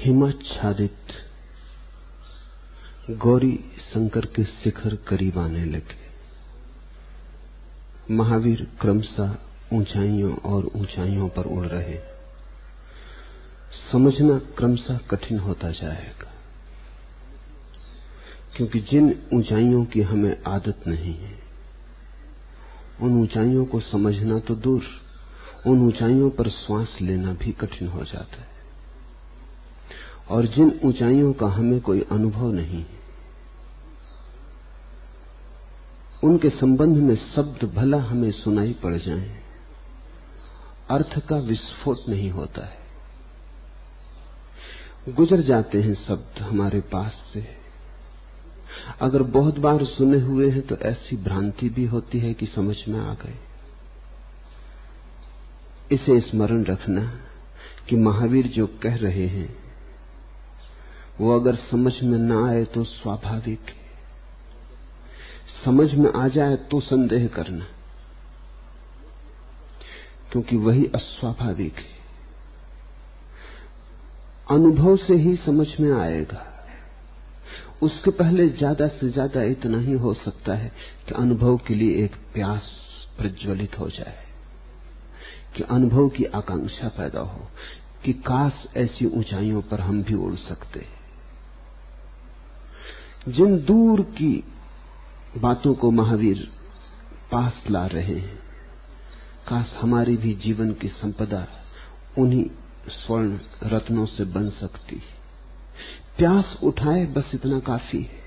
हिमाच्छादित गौरी शंकर के शिखर करीब आने लगे। महावीर क्रमशः ऊंचाइयों और ऊंचाइयों पर उड़ रहे। समझना क्रमशः कठिन होता जाएगा, क्योंकि जिन ऊंचाइयों की हमें आदत नहीं है, उन ऊंचाइयों को समझना तो दूर, उन ऊंचाइयों पर श्वास लेना भी कठिन हो जाता है। और जिन ऊंचाइयों का हमें कोई अनुभव नहीं है, उनके संबंध में शब्द भला हमें सुनाई पड़ जाएं, अर्थ का विस्फोट नहीं होता है। गुजर जाते हैं शब्द हमारे पास से। अगर बहुत बार सुने हुए हैं तो ऐसी भ्रांति भी होती है कि समझ में आ गए। इसे स्मरण रखना कि महावीर जो कह रहे हैं वो अगर समझ में ना आए तो स्वाभाविक है, समझ में आ जाए तो संदेह करना, क्योंकि वही अस्वाभाविक है। अनुभव से ही समझ में आएगा। उसके पहले ज्यादा से ज्यादा इतना ही हो सकता है कि अनुभव के लिए एक प्यास प्रज्वलित हो जाए, कि अनुभव की आकांक्षा पैदा हो कि काश ऐसी ऊंचाइयों पर हम भी उड़ सकते। जिन दूर की बातों को महावीर पास ला रहे हैं, काश हमारी भी जीवन की संपदा उन्हीं स्वर्ण रत्नों से बन सकती। प्यास उठाए, बस इतना काफी है।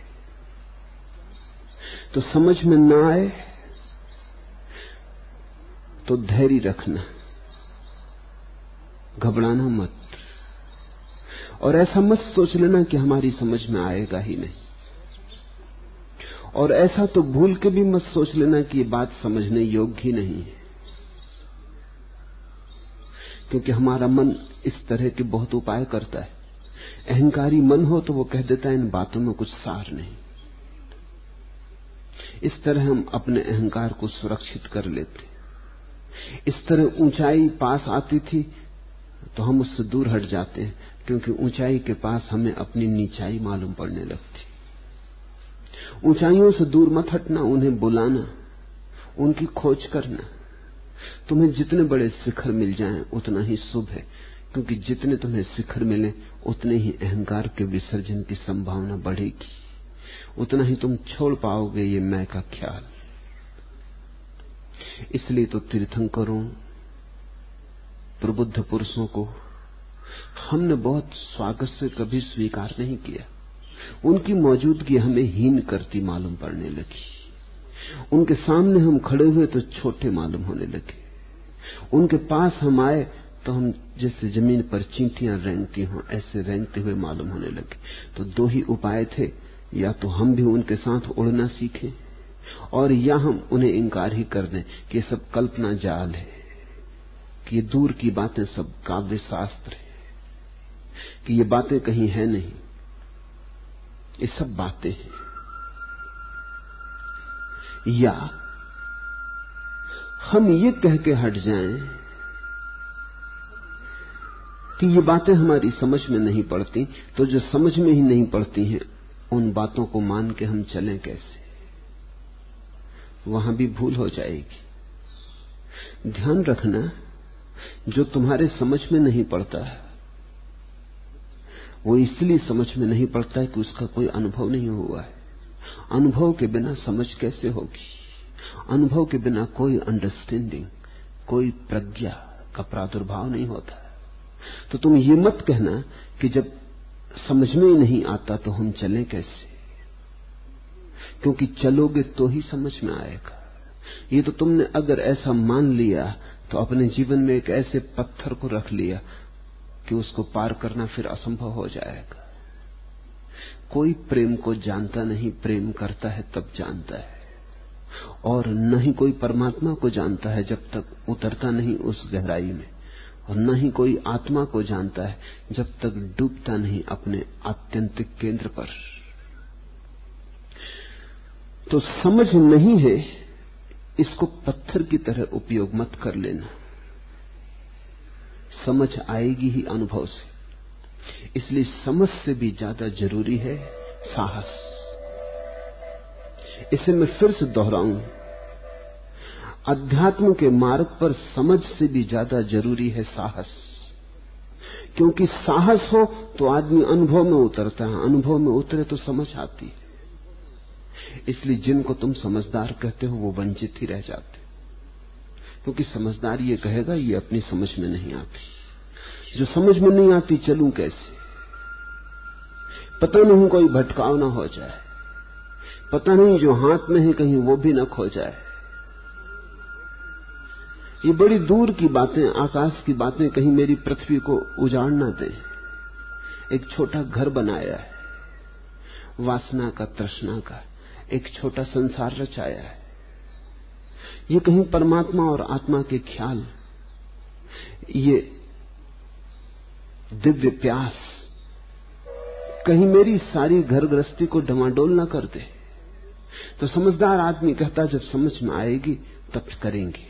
तो समझ में ना आए तो धैर्य रखना, घबराना मत। और ऐसा मत सोच लेना कि हमारी समझ में आएगा ही नहीं, और ऐसा तो भूल के भी मत सोच लेना कि ये बात समझने योग्य ही नहीं है, क्योंकि हमारा मन इस तरह के बहुत उपाय करता है। अहंकारी मन हो तो वो कह देता है इन बातों में कुछ सार नहीं। इस तरह हम अपने अहंकार को सुरक्षित कर लेते। इस तरह ऊंचाई पास आती थी तो हम उससे दूर हट जाते हैं, क्योंकि ऊंचाई के पास हमें अपनी नीचाई मालूम पड़ने लगती। ऊंचाइयों से दूर मत हटना, उन्हें बुलाना, उनकी खोज करना। तुम्हें जितने बड़े शिखर मिल जाएं उतना ही शुभ है, क्योंकि जितने तुम्हें शिखर मिले उतने ही अहंकार के विसर्जन की संभावना बढ़ेगी, उतना ही तुम छोड़ पाओगे ये मैं का ख्याल। इसलिए तो तीर्थंकरों, प्रबुद्ध पुरुषों को हमने बहुत स्वागत से कभी स्वीकार नहीं किया। उनकी मौजूदगी हमें हीन करती मालूम पड़ने लगी। उनके सामने हम खड़े हुए तो छोटे मालूम होने लगे। उनके पास हम आए तो हम जैसे जमीन पर चींटियां रेंगती हों ऐसे रेंगते हुए मालूम होने लगे। तो दो ही उपाय थे, या तो हम भी उनके साथ उड़ना सीखें, और या हम उन्हें इंकार ही कर दें कि ये सब कल्पना जाल है, कि ये दूर की बातें सब काव्य शास्त्र है, कि ये बातें कहीं है नहीं, ये सब बातें हैं। या हम ये कह के हट जाएं कि ये बातें हमारी समझ में नहीं पड़ती, तो जो समझ में ही नहीं पड़ती हैं उन बातों को मान के हम चलें कैसे? वहां भी भूल हो जाएगी। ध्यान रखना, जो तुम्हारे समझ में नहीं पड़ता वो इसलिए समझ में नहीं पड़ता है कि उसका कोई अनुभव नहीं हुआ है। अनुभव के बिना समझ कैसे होगी? अनुभव के बिना कोई अंडरस्टैंडिंग, कोई प्रज्ञा का प्रादुर्भाव नहीं होता। तो तुम ये मत कहना कि जब समझ में ही नहीं आता तो हम चलें कैसे, क्योंकि चलोगे तो ही समझ में आएगा। ये तो तुमने अगर ऐसा मान लिया तो अपने जीवन में एक ऐसे पत्थर को रख लिया कि उसको पार करना फिर असंभव हो जाएगा। कोई प्रेम को जानता नहीं, प्रेम करता है तब जानता है। और न ही कोई परमात्मा को जानता है जब तक उतरता नहीं उस गहराई में, और न ही कोई आत्मा को जानता है जब तक डूबता नहीं अपने आत्यंतिक केंद्र पर। तो समझ नहीं है, इसको पत्थर की तरह उपयोग मत कर लेना। समझ आएगी ही अनुभव से। इसलिए समझ से भी ज्यादा जरूरी है साहस। इसे मैं फिर से दोहराऊं, अध्यात्म के मार्ग पर समझ से भी ज्यादा जरूरी है साहस। क्योंकि साहस हो तो आदमी अनुभव में उतरता है, अनुभव में उतरे तो समझ आती है। इसलिए जिनको तुम समझदार कहते हो वो वंचित ही रह जाते, क्योंकि समझदार ये कहेगा ये अपनी समझ में नहीं आती। जो समझ में नहीं आती चलूं कैसे, पता नहीं कोई भटकाव ना हो जाए, पता नहीं जो हाथ में है कहीं वो भी ना खो जाए। ये बड़ी दूर की बातें, आकाश की बातें कहीं मेरी पृथ्वी को उजाड़ ना दें। एक छोटा घर बनाया है, वासना का, तृष्णा का एक छोटा संसार रचाया है। ये कहीं परमात्मा और आत्मा के ख्याल, ये दिव्य प्यास कहीं मेरी सारी घर गृहस्थी को डमाडोल ना कर दे। तो समझदार आदमी कहता है जब समझ में आएगी तब करेंगे।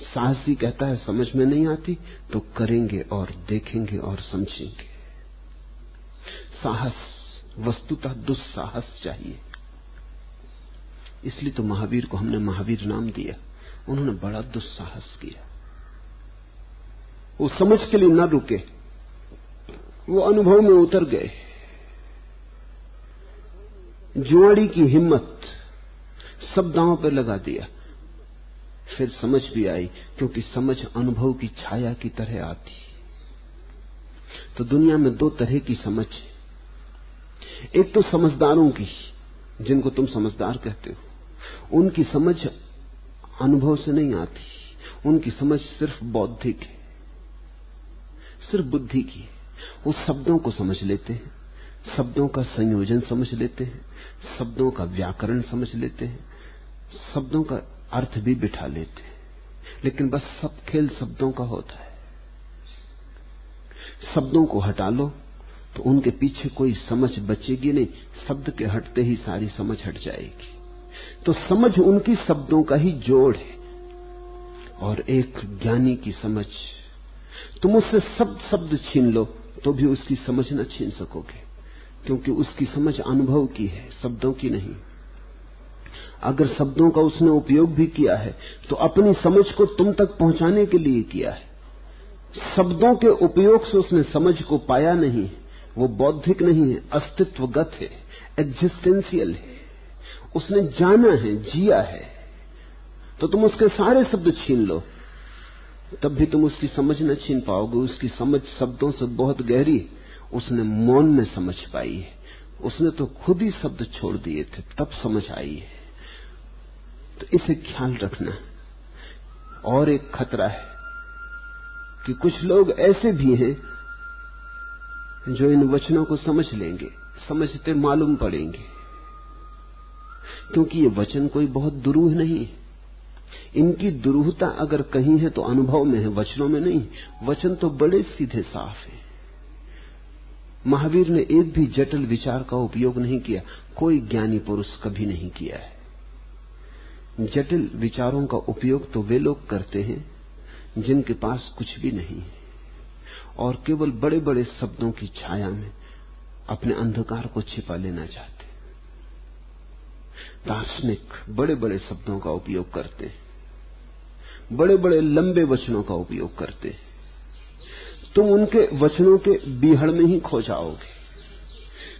साहसी कहता है समझ में नहीं आती तो करेंगे और देखेंगे और समझेंगे। साहस वस्तुतः दुस्साहस चाहिए। इसलिए तो महावीर को हमने महावीर नाम दिया। उन्होंने बड़ा दुस्साहस किया। वो समझ के लिए न रुके, वो अनुभव में उतर गए। जुआड़ी की हिम्मत सब दांव पर लगा दिया। फिर समझ भी आई, क्योंकि समझ अनुभव की छाया की तरह आती। तो दुनिया में दो तरह की समझ है। एक तो समझदारों की, जिनको तुम समझदार कहते हो, उनकी समझ अनुभव से नहीं आती। उनकी समझ सिर्फ बौद्धिक है, सिर्फ बुद्धि की है। वो शब्दों को समझ लेते हैं, शब्दों का संयोजन समझ लेते हैं, शब्दों का व्याकरण समझ लेते हैं, शब्दों का अर्थ भी बिठा लेते हैं। लेकिन बस सब खेल शब्दों का होता है। शब्दों को हटा लो तो उनके पीछे कोई समझ बचेगी नहीं। शब्द के हटते ही सारी समझ हट जाएगी। तो समझ उनकी शब्दों का ही जोड़ है। और एक ज्ञानी की समझ, तुम उससे शब्द छीन लो तो भी उसकी समझ न छीन सकोगे, क्योंकि उसकी समझ अनुभव की है, शब्दों की नहीं। अगर शब्दों का उसने उपयोग भी किया है तो अपनी समझ को तुम तक पहुंचाने के लिए किया है। शब्दों के उपयोग से उसने समझ को पाया नहीं। वो बौद्धिक नहीं है, अस्तित्वगत है, एग्जिस्टेंशियल है। उसने जाना है, जिया है। तो तुम उसके सारे शब्द छीन लो तब भी तुम उसकी समझ न छीन पाओगे। उसकी समझ शब्दों से बहुत गहरी। उसने मौन में समझ पाई है। उसने तो खुद ही शब्द छोड़ दिए थे, तब समझ आई है। तो इसे ख्याल रखना। और एक खतरा है कि कुछ लोग ऐसे भी हैं जो इन वचनों को समझ लेंगे, समझते मालूम पड़ेंगे, क्योंकि ये वचन कोई बहुत दुरूह नहीं है। इनकी दुरूहता अगर कहीं है तो अनुभव में है, वचनों में नहीं। वचन तो बड़े सीधे साफ है। महावीर ने एक भी जटिल विचार का उपयोग नहीं किया। कोई ज्ञानी पुरुष कभी नहीं किया है। जटिल विचारों का उपयोग तो वे लोग करते हैं जिनके पास कुछ भी नहीं है और केवल बड़े बड़े शब्दों की छाया में अपने अंधकार को छिपा लेना चाहते। दार्शनिक बड़े बड़े शब्दों का उपयोग करते हैं, बड़े बड़े लंबे वचनों का उपयोग करते हैं। तुम उनके वचनों के बीहड़ में ही खो जाओगे।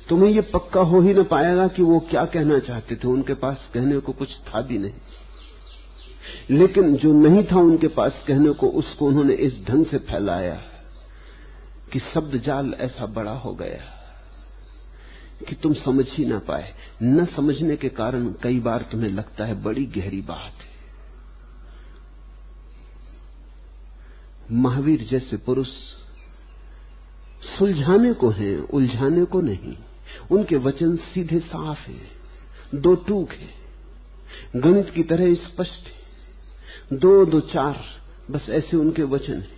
तुम्हें यह पक्का हो ही न पाएगा कि वो क्या कहना चाहते थे। उनके पास कहने को कुछ था भी नहीं, लेकिन जो नहीं था उनके पास कहने को, उसको उन्होंने इस ढंग से फैलाया कि शब्द जाल ऐसा बड़ा हो गया कि तुम समझ ही ना पाए। न समझने के कारण कई बार तुम्हें लगता है बड़ी गहरी बात है। महावीर जैसे पुरुष सुलझाने को हैं, उलझाने को नहीं। उनके वचन सीधे साफ हैं, दो टूक है, गणित की तरह स्पष्ट है। 2 2 4 बस ऐसे उनके वचन हैं।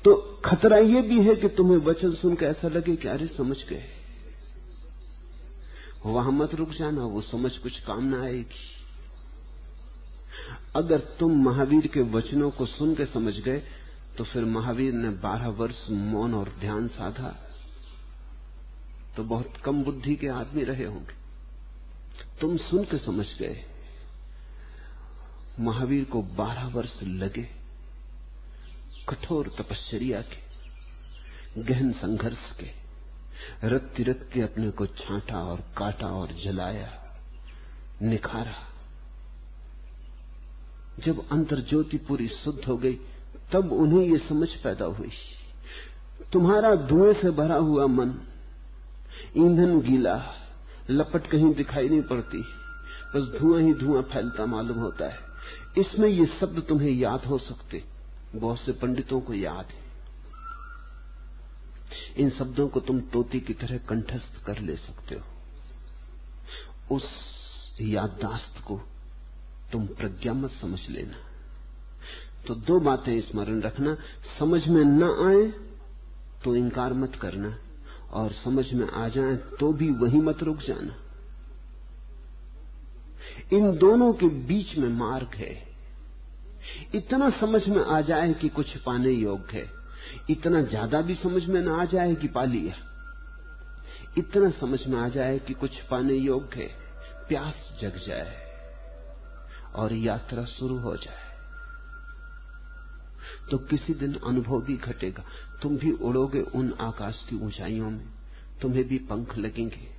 तो खतरा यह भी है कि तुम्हें वचन सुनकर ऐसा लगे कि अरे समझ गए। वहां मत रुक जाना, वो समझ कुछ काम ना आएगी। अगर तुम महावीर के वचनों को सुन के समझ गए तो फिर महावीर ने 12 वर्ष मौन और ध्यान साधा तो बहुत कम बुद्धि के आदमी रहे होंगे। तुम सुन के समझ गए। महावीर को 12 वर्ष लगे कठोर तपश्चर्या के, गहन संघर्ष के, रत्ती रत्ती अपने को छांटा और काटा और जलाया, निखारा। जब अंतर ज्योति पूरी शुद्ध हो गई तब उन्हें ये समझ पैदा हुई। तुम्हारा धुएं से भरा हुआ मन, ईंधन गीला, लपट कहीं दिखाई नहीं पड़ती, बस धुआं ही धुआं फैलता मालूम होता है। इसमें ये शब्द तुम्हें याद हो सकते, बहुत से पंडितों को याद है। इन शब्दों को तुम तोती की तरह कंठस्थ कर ले सकते हो। उस याददाश्त को तुम प्रज्ञा मत समझ लेना। तो 2 बातें स्मरण रखना, समझ में न आए तो इनकार मत करना, और समझ में आ जाए तो भी वहीं मत रुक जाना। इन दोनों के बीच में मार्ग है। इतना समझ में आ जाए कि कुछ पाने योग्य है, इतना ज्यादा भी समझ में न आ जाए कि पा लिया। इतना समझ में आ जाए कि कुछ पाने योग्य है, प्यास जग जाए और यात्रा शुरू हो जाए, तो किसी दिन अनुभव भी घटेगा। तुम भी उड़ोगे उन आकाश की ऊंचाइयों में, तुम्हें भी पंख लगेंगे।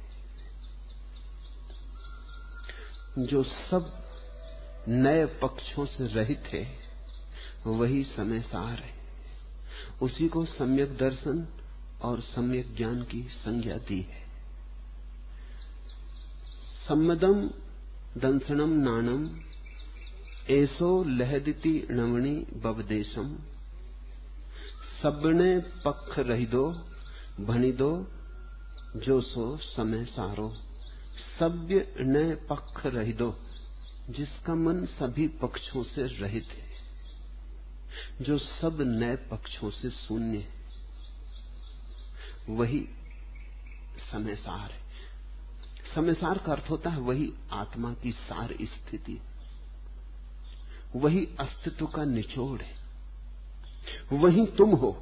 जो सब नए पक्षों से रहित है वही समय सार है। उसी को सम्यक दर्शन और सम्यक ज्ञान की संज्ञा दी है। सम्मदम दंसनम नाणम ऐसो लहदिति नवणी बवदेशम, सबने पक्ष रही दो भणी दो जो सो समय सारो। सभ्य नए पक्ष रही दो, जिसका मन सभी पक्षों से रहित है, जो सब नए पक्षों से शून्य है, वही समय सार है। समय सार का अर्थ होता है वही आत्मा की सार स्थिति, वही अस्तित्व का निचोड़ है, वही तुम हो,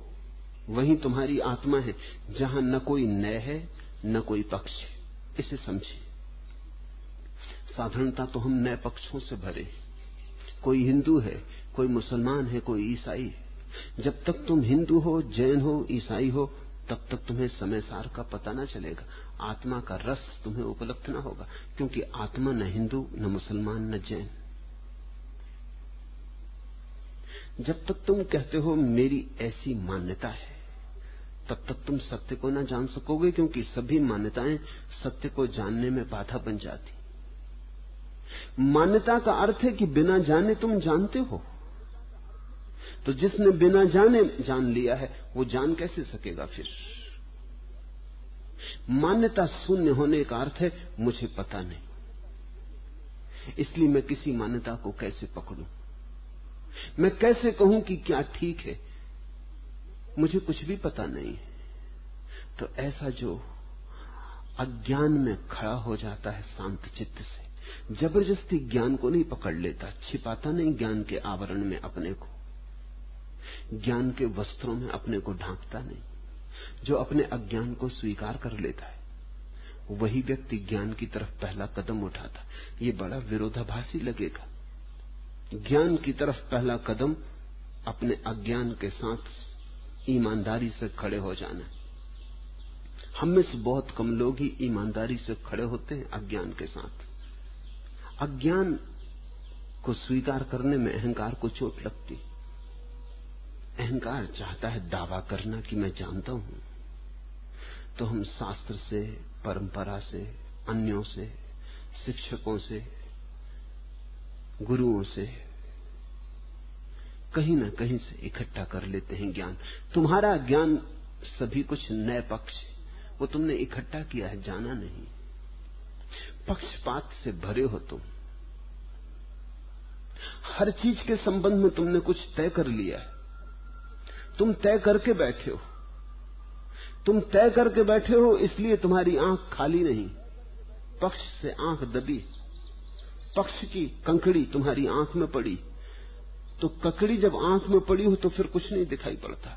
वही तुम्हारी आत्मा है, जहां न कोई नय है न कोई पक्ष है। इसे समझिए। साधारणता तो हम नए पक्षों से भरे, कोई हिंदू है, कोई मुसलमान है, कोई ईसाई है। जब तक तुम हिंदू हो, जैन हो, ईसाई हो, तब तक तुम्हें समय सार का पता न चलेगा, आत्मा का रस तुम्हें उपलब्ध न होगा, क्योंकि आत्मा न हिंदू न मुसलमान न जैन। जब तक तुम कहते हो मेरी ऐसी मान्यता है, तब तक तुम सत्य को न जान सकोगे, क्योंकि सभी मान्यताएं सत्य को जानने में बाधा बन जाती। मान्यता का अर्थ है कि बिना जाने तुम जानते हो, तो जिसने बिना जाने जान लिया है वो जान कैसे सकेगा फिर। मान्यता शून्य होने का अर्थ है मुझे पता नहीं, इसलिए मैं किसी मान्यता को कैसे पकड़ूं, मैं कैसे कहूं कि क्या ठीक है, मुझे कुछ भी पता नहीं है। तो ऐसा जो अज्ञान में खड़ा हो जाता है शांत चित्त से, जबरदस्ती ज्ञान को नहीं पकड़ लेता, छिपाता नहीं ज्ञान के आवरण में अपने को, ज्ञान के वस्त्रों में अपने को ढांकता नहीं, जो अपने अज्ञान को स्वीकार कर लेता है वही व्यक्ति ज्ञान की तरफ पहला कदम उठाता। ये बड़ा विरोधाभासी लगेगा। ज्ञान की तरफ पहला कदम अपने अज्ञान के साथ ईमानदारी से खड़े हो जाना। हम में से बहुत कम लोग ही ईमानदारी से खड़े होते हैं अज्ञान के साथ। अज्ञान को स्वीकार करने में अहंकार को चोट लगती। अहंकार चाहता है दावा करना कि मैं जानता हूं, तो हम शास्त्र से, परंपरा से, अन्यों से, शिक्षकों से, गुरुओं से, कहीं ना कहीं से इकट्ठा कर लेते हैं ज्ञान। तुम्हारा ज्ञान सभी कुछ नए पक्ष, वो तुमने इकट्ठा किया है, जाना नहीं। पक्षपात से भरे हो तुम, हर चीज के संबंध में तुमने कुछ तय कर लिया है। तुम तय करके बैठे हो, तुम तय करके बैठे हो, इसलिए तुम्हारी आंख खाली नहीं, पक्ष से आंख दबी, पक्ष की कंकड़ी तुम्हारी आंख में पड़ी। तो ककड़ी जब आंख में पड़ी हो तो फिर कुछ नहीं दिखाई पड़ता।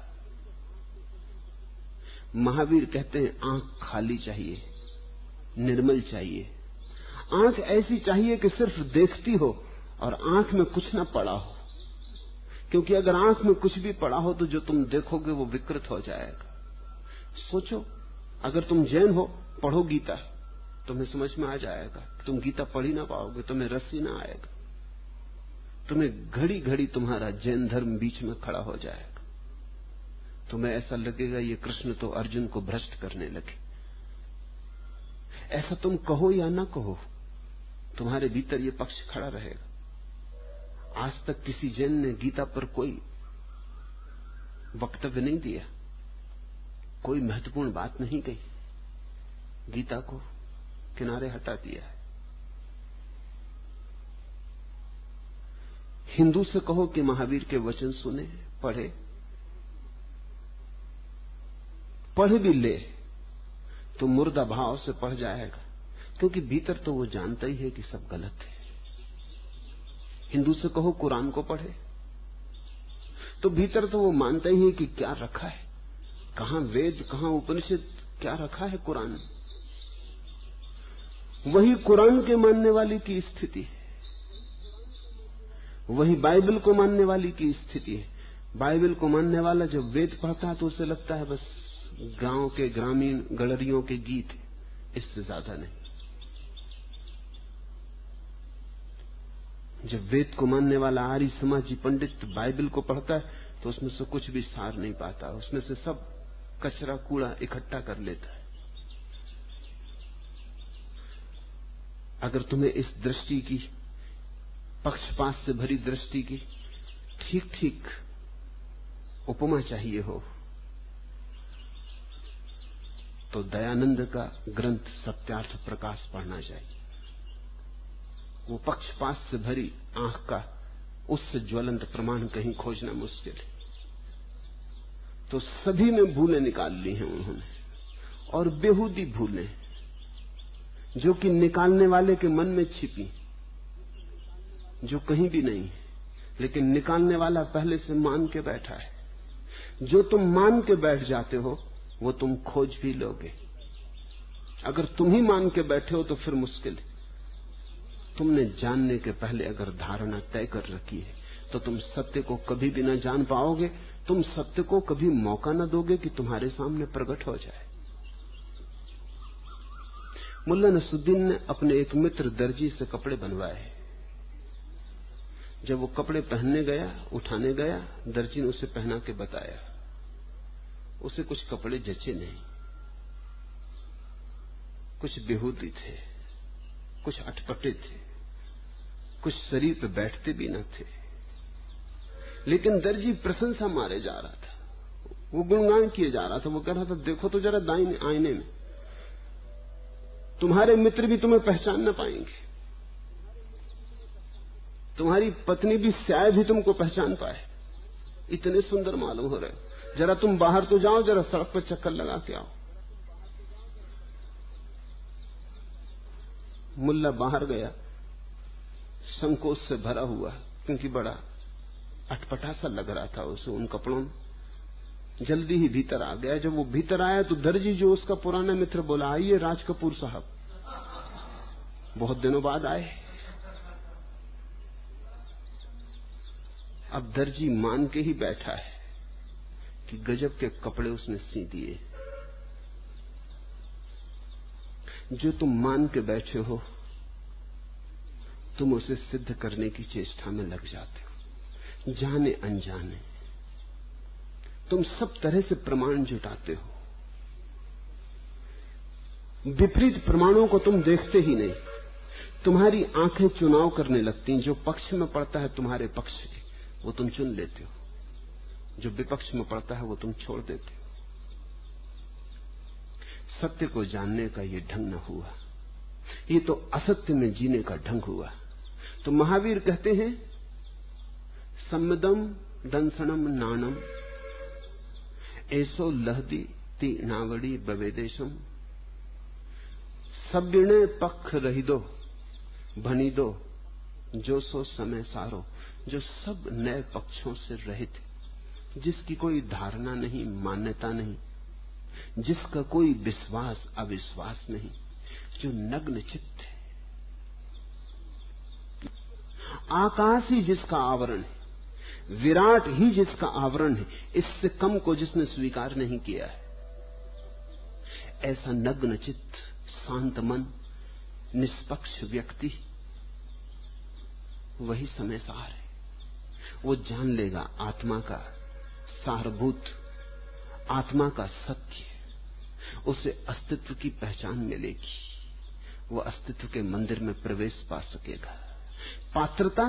महावीर कहते हैं आंख खाली चाहिए, निर्मल चाहिए। आंख ऐसी चाहिए कि सिर्फ देखती हो और आंख में कुछ ना पड़ा हो, क्योंकि अगर आंख में कुछ भी पड़ा हो तो जो तुम देखोगे वो विकृत हो जाएगा। सोचो, अगर तुम जैन हो, पढ़ो गीता, तुम्हें समझ में आ जाएगा। तुम गीता पढ़ ही ना पाओगे, तुम्हें रस ही ना आएगा। तुम्हें घड़ी घड़ी तुम्हारा जैन धर्म बीच में खड़ा हो जाएगा। तुम्हें ऐसा लगेगा ये कृष्ण तो अर्जुन को भ्रष्ट करने लगे। ऐसा तुम कहो या ना कहो, तुम्हारे भीतर ये पक्ष खड़ा रहेगा। आज तक किसी जैन ने गीता पर कोई वक्तव्य नहीं दिया, कोई महत्वपूर्ण बात नहीं कही, गीता को किनारे हटा दिया है। हिंदू से कहो कि महावीर के वचन सुने, पढ़े भी ले तो मुर्दा भाव से पढ़ जाएगा, क्योंकि भीतर तो वो जानता ही है कि सब गलत है। हिंदू से कहो कुरान को पढ़े, तो भीतर तो वो मानता ही है कि क्या रखा है, कहां वेद कहां उपनिषद, क्या रखा है कुरान। वही कुरान के मानने वाली की स्थिति है, वही बाइबल को मानने वाली की स्थिति है। बाइबल को मानने वाला जब वेद पढ़ता है तो उसे लगता है बस गांव के ग्रामीण गडरियों के गीत, इससे ज्यादा नहीं। जब वेद को मानने वाला आर्य समाजी पंडित बाइबल को पढ़ता है तो उसमें से कुछ भी सार नहीं पाता, उसमें से सब कचरा कूड़ा इकट्ठा कर लेता है। अगर तुम्हें इस दृष्टि की, पक्षपात से भरी दृष्टि की ठीक ठीक उपमा चाहिए हो तो दयानंद का ग्रंथ सत्यार्थ प्रकाश पढ़ना चाहिए। वो पक्षपात से भरी आंख का उससे ज्वलंत प्रमाण कहीं खोजना मुश्किल है। तो सभी में भूलें निकाल ली हैं उन्होंने, और बेहूदी भूलें जो कि निकालने वाले के मन में छिपी, जो कहीं भी नहीं, लेकिन निकालने वाला पहले से मान के बैठा है। जो तुम मान के बैठ जाते हो वो तुम खोज भी लोगे। अगर तुम ही मान के बैठे हो तो फिर मुश्किल है। तुमने जानने के पहले अगर धारणा तय कर रखी है तो तुम सत्य को कभी भी ना जान पाओगे। तुम सत्य को कभी मौका ना दोगे कि तुम्हारे सामने प्रकट हो जाए। मुल्ला नसरुद्दीन ने अपने एक मित्र दर्जी से कपड़े बनवाए। जब वो कपड़े पहनने गया, उठाने गया, दर्जी ने उसे पहना के बताया, उसे कुछ कपड़े जचे नहीं, कुछ बेहूदी थे, कुछ अटपटे थे, कुछ शरीर पे बैठते भी न थे। लेकिन दर्जी प्रशंसा मारे जा रहा था, वो गुणगान किए जा रहा था। वो कह रहा था, देखो तो जरा दाहिने आईने में, तुम्हारे मित्र भी तुम्हें पहचान न पाएंगे, तुम्हारी पत्नी भी शायद ही तुमको पहचान पाए, इतने सुंदर मालूम हो रहे हो। जरा तुम बाहर तो जाओ, जरा सड़क पर चक्कर लगा के आओ। मुल्ला बाहर गया, संकोच से भरा हुआ, क्योंकि बड़ा अटपटा सा लग रहा था उसे उन कपड़ों में। जल्दी ही भीतर आ गया। जब वो भीतर आया तो दर्जी, जो उसका पुराना मित्र, बोला, आइए राज कपूर साहब, बहुत दिनों बाद आए। अब दर्जी मान के ही बैठा है कि गजब के कपड़े उसने सी दिए। जो तुम मान के बैठे हो तुम उसे सिद्ध करने की चेष्टा में लग जाते हो, जाने अनजाने तुम सब तरह से प्रमाण जुटाते हो। विपरीत प्रमाणों को तुम देखते ही नहीं, तुम्हारी आंखें चुनाव करने लगती हैं। जो पक्ष में पड़ता है तुम्हारे पक्ष के, वो तुम चुन लेते हो, जो विपक्ष में पड़ता है वो तुम छोड़ देते हो। सत्य को जानने का ये ढंग न हुआ, ये तो असत्य में जीने का ढंग हुआ। तो महावीर कहते हैं, सम्मदम दंसनम नाणम ऐसो लहदी तीनावड़ी बवेदेशम सब्गिणे पख रही दो भनी दो जो सो समय सारो। जो सब नए पक्षों से रहित है, जिसकी कोई धारणा नहीं, मान्यता नहीं, जिसका कोई विश्वास अविश्वास नहीं, जो नग्न चित्त है। आकाश ही जिसका आवरण है, विराट ही जिसका आवरण है, इससे कम को जिसने स्वीकार नहीं किया है। ऐसा नग्न चित्त, शांत मन, निष्पक्ष व्यक्ति, वही समय सार है। वो जान लेगा आत्मा का सारभूत, आत्मा का सत्य, उसे अस्तित्व की पहचान मिलेगी, वो अस्तित्व के मंदिर में प्रवेश पा सकेगा। पात्रता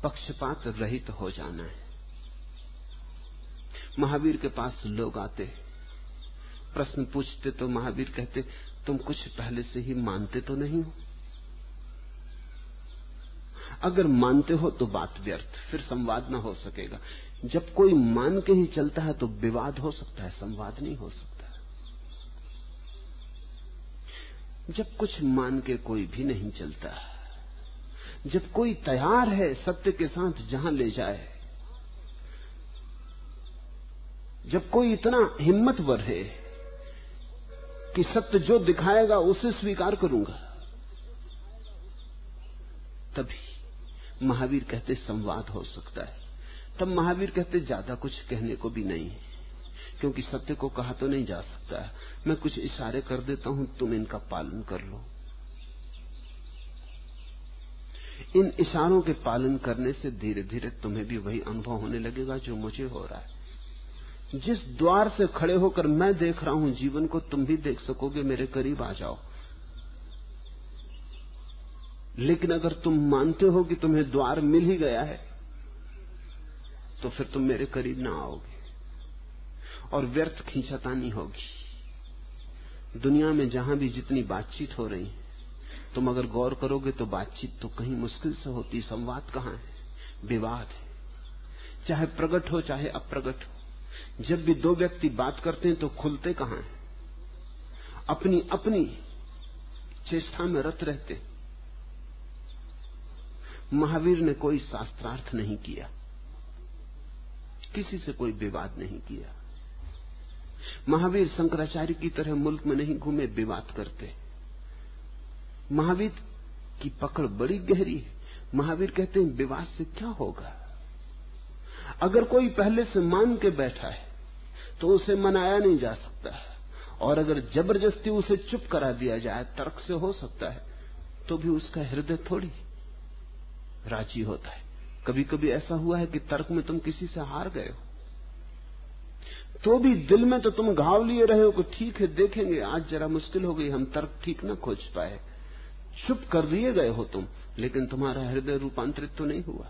पक्षपात रहित हो जाना है। महावीर के पास लोग आते, प्रश्न पूछते तो महावीर कहते, तुम कुछ पहले से ही मानते तो नहीं हो? अगर मानते हो तो बात व्यर्थ, फिर संवाद ना हो सकेगा। जब कोई मान के ही चलता है तो विवाद हो सकता है, संवाद नहीं हो सकता। जब कुछ मान के कोई भी नहीं चलता, जब कोई तैयार है सत्य के साथ जहां ले जाए, जब कोई इतना हिम्मतवर है कि सत्य जो दिखाएगा उसे स्वीकार करूंगा, तभी महावीर कहते संवाद हो सकता है। तब महावीर कहते ज्यादा कुछ कहने को भी नहीं है, क्योंकि सत्य को कहा तो नहीं जा सकता है। मैं कुछ इशारे कर देता हूं, तुम इनका पालन कर लो। इन इशारों के पालन करने से धीरे धीरे तुम्हें भी वही अनुभव होने लगेगा जो मुझे हो रहा है। जिस द्वार से खड़े होकर मैं देख रहा हूं जीवन को, तुम भी देख सकोगे। मेरे करीब आ जाओ। लेकिन अगर तुम मानते हो कि तुम्हें द्वार मिल ही गया है, तो फिर तुम मेरे करीब ना आओगे और व्यर्थ खींचातानी होगी। दुनिया में जहां भी जितनी बातचीत हो रही है, तुम अगर गौर करोगे तो बातचीत तो कहीं मुश्किल से होती। संवाद कहां है? विवाद है, चाहे प्रकट हो चाहे अप्रकट हो। जब भी दो व्यक्ति बात करते हैं तो खुलते कहां हैं? अपनी अपनी चेष्टा में रत रहते। महावीर ने कोई शास्त्रार्थ नहीं किया, किसी से कोई विवाद नहीं किया। महावीर शंकराचार्य की तरह मुल्क में नहीं घूमे विवाद करते। महावीर की पकड़ बड़ी गहरी है। महावीर कहते हैं विवाद से क्या होगा? अगर कोई पहले से मान के बैठा है तो उसे मनाया नहीं जा सकता, और अगर जबरदस्ती उसे चुप करा दिया जाए, तर्क से हो सकता है, तो भी उसका हृदय थोड़ी राजी होता है। कभी कभी ऐसा हुआ है कि तर्क में तुम किसी से हार गए हो, तो भी दिल में तो तुम घाव लिए रहे हो कि ठीक है, देखेंगे, आज जरा मुश्किल हो गई, हम तर्क ठीक ना खोज पाए। चुप कर दिए गए हो तुम, लेकिन तुम्हारा हृदय रूपांतरित तो नहीं हुआ।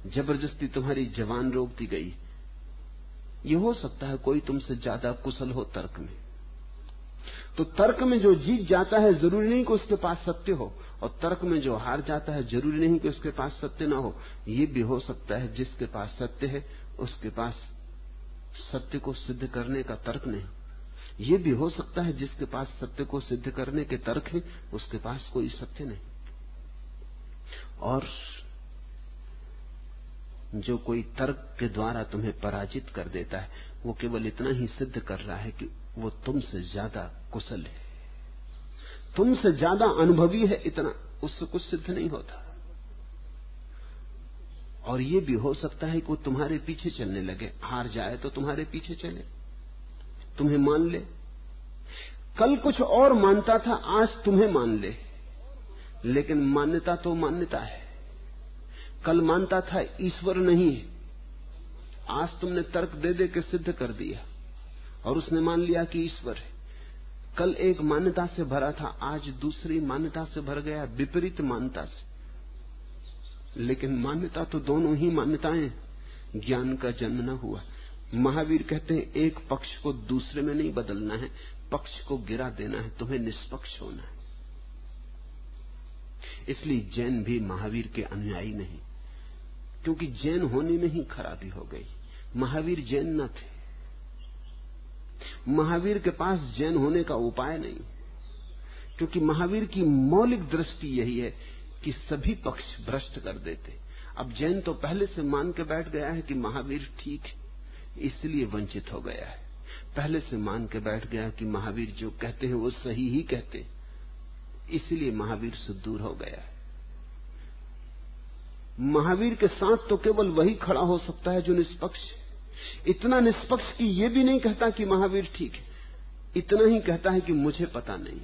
जबरदस्ती तुम्हारी जबान रोक दी गई। ये हो सकता है कोई तुमसे ज्यादा कुशल हो तर्क में, तो तर्क में जो जीत जाता है जरूरी नहीं कि उसके पास सत्य हो, और तर्क में जो हार जाता है जरूरी नहीं कि उसके पास सत्य ना हो। ये भी हो सकता है जिसके पास सत्य है उसके पास सत्य को सिद्ध करने का तर्क नहीं। ये भी हो सकता है जिसके पास सत्य को सिद्ध करने के तर्क है उसके पास कोई सत्य नहीं। और जो कोई तर्क के द्वारा तुम्हें पराजित कर देता है, वो केवल इतना ही सिद्ध कर रहा है कि वो तुमसे ज्यादा कुशल है, तुमसे ज्यादा अनुभवी है। इतना, उससे कुछ सिद्ध नहीं होता। और ये भी हो सकता है कि वो तुम्हारे पीछे चलने लगे, हार जाए तो तुम्हारे पीछे चले, तुम्हें मान ले। कल कुछ और मानता था, आज तुम्हें मान ले, लेकिन मान्यता तो मान्यता है। कल मानता था ईश्वर नहीं है, आज तुमने तर्क दे दे के सिद्ध कर दिया और उसने मान लिया कि ईश्वर है। कल एक मान्यता से भरा था, आज दूसरी मान्यता से भर गया, विपरीत मान्यता से। लेकिन मान्यता तो दोनों ही मान्यताएं, ज्ञान का जन्म न हुआ। महावीर कहते हैं एक पक्ष को दूसरे में नहीं बदलना है, पक्ष को गिरा देना है, तुम्हें निष्पक्ष होना है। इसलिए जैन भी महावीर के अनुयायी नहीं, क्योंकि जैन होने में ही खराबी हो गई। महावीर जैन न थे, महावीर के पास जैन होने का उपाय नहीं, क्योंकि महावीर की मौलिक दृष्टि यही है कि सभी पक्ष भ्रष्ट कर देते। अब जैन तो पहले से मान के बैठ गया है कि महावीर ठीक है, इसलिए वंचित हो गया है। पहले से मान के बैठ गया कि महावीर जो कहते हैं वो सही ही कहते, इसलिए महावीर से दूर हो गया है। महावीर के साथ तो केवल वही खड़ा हो सकता है जो निष्पक्ष है, इतना निष्पक्ष कि ये भी नहीं कहता कि महावीर ठीक है, इतना ही कहता है कि मुझे पता नहीं,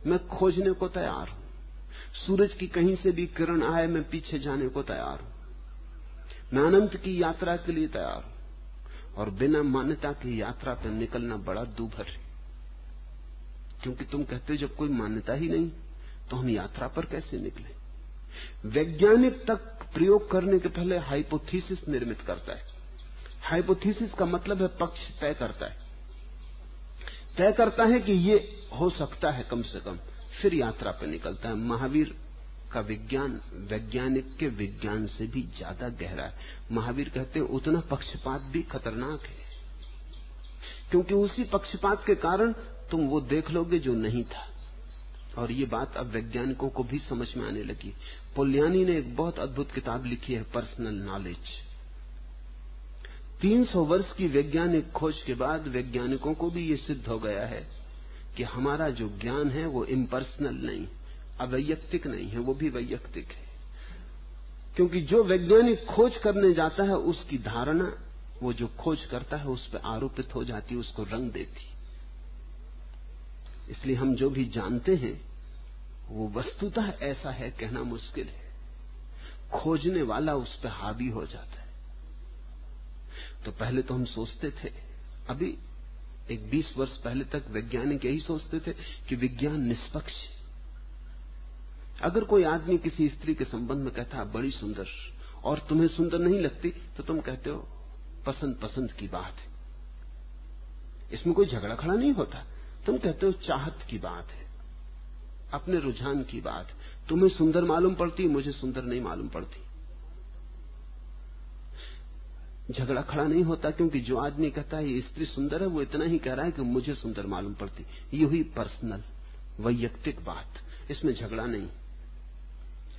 मैं खोजने को तैयार हूं, सूरज की कहीं से भी किरण आए मैं पीछे जाने को तैयार हूं, मैं अनंत की यात्रा के लिए तैयार हूं, और बिना मान्यता की यात्रा पर निकलना बड़ा दूभर है। क्योंकि तुम कहते हो जब कोई मान्यता ही नहीं तो हम यात्रा पर कैसे निकले। वैज्ञानिक तक प्रयोग करने के पहले हाइपोथेसिस निर्मित करता है। हाइपोथेसिस का मतलब है पक्ष तय करता है कि ये हो सकता है कम से कम, फिर यात्रा पर निकलता है। महावीर का विज्ञान वैज्ञानिक के विज्ञान से भी ज्यादा गहरा है। महावीर कहते हैं उतना पक्षपात भी खतरनाक है, क्योंकि उसी पक्षपात के कारण तुम वो देख लोगे जो नहीं था। और ये बात अब वैज्ञानिकों को भी समझ में आने लगी। पोलियानी ने एक बहुत अद्भुत किताब लिखी है, पर्सनल नॉलेज। 300 वर्ष की वैज्ञानिक खोज के बाद वैज्ञानिकों को भी ये सिद्ध हो गया है कि हमारा जो ज्ञान है वो इम्पर्सनल नहीं, अवैयक्तिक नहीं है, वो भी वैयक्तिक है। क्योंकि जो वैज्ञानिक खोज करने जाता है उसकी धारणा वो जो खोज करता है उस पर आरोपित हो जाती, उसको रंग देती। इसलिए हम जो भी जानते हैं वो वस्तुतः ऐसा है कहना मुश्किल है, खोजने वाला उस पर हावी हो जाता है। तो पहले तो हम सोचते थे, अभी एक 20 वर्ष पहले तक वैज्ञानिक यही सोचते थे कि विज्ञान निष्पक्ष है। अगर कोई आदमी किसी स्त्री के संबंध में कहता है बड़ी सुंदर, और तुम्हें सुंदर नहीं लगती, तो तुम कहते हो पसंद की बात है, इसमें कोई झगड़ा खड़ा नहीं होता। तुम कहते हो चाहत की बात है, अपने रुझान की बात। तुम्हें सुंदर मालूम पड़ती, मुझे सुंदर नहीं मालूम पड़ती, झगड़ा खड़ा नहीं होता। क्योंकि जो आदमी कहता है ये स्त्री सुंदर है, वो इतना ही कह रहा है कि मुझे सुंदर मालूम पड़ती। ये हुई पर्सनल, वैयक्तिक बात, इसमें झगड़ा नहीं।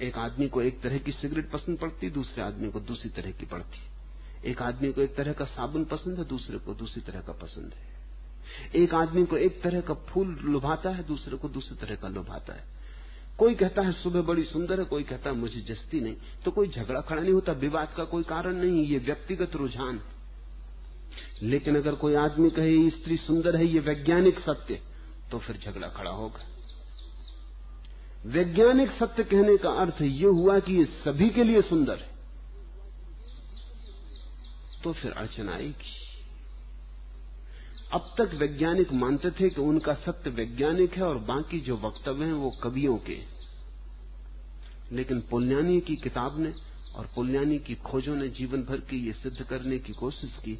एक आदमी को एक तरह की सिगरेट पसंद पड़ती, दूसरे आदमी को दूसरी तरह की पड़ती। एक आदमी को एक तरह का साबुन पसंद है, दूसरे को दूसरी तरह का पसंद है। एक आदमी को एक तरह का फूल लुभाता है, दूसरे को दूसरी तरह का लुभाता है। कोई कहता है सुबह बड़ी सुंदर है, कोई कहता है मुझे जचती नहीं। तो कोई झगड़ा खड़ा नहीं होता, विवाद का कोई कारण नहीं, ये व्यक्तिगत रुझान है। लेकिन अगर कोई आदमी कहे ये स्त्री सुंदर है, ये वैज्ञानिक सत्य, तो फिर झगड़ा खड़ा होगा। वैज्ञानिक सत्य कहने का अर्थ ये हुआ कि ये सभी के लिए सुंदर है, तो फिर अड़चन आएगी। अब तक वैज्ञानिक मानते थे कि उनका सत्य वैज्ञानिक है और बाकी जो वक्तव्य हैं वो कवियों के। लेकिन पोलियानी की किताब ने और पोलियानी की खोजों ने जीवन भर की ये सिद्ध करने की कोशिश की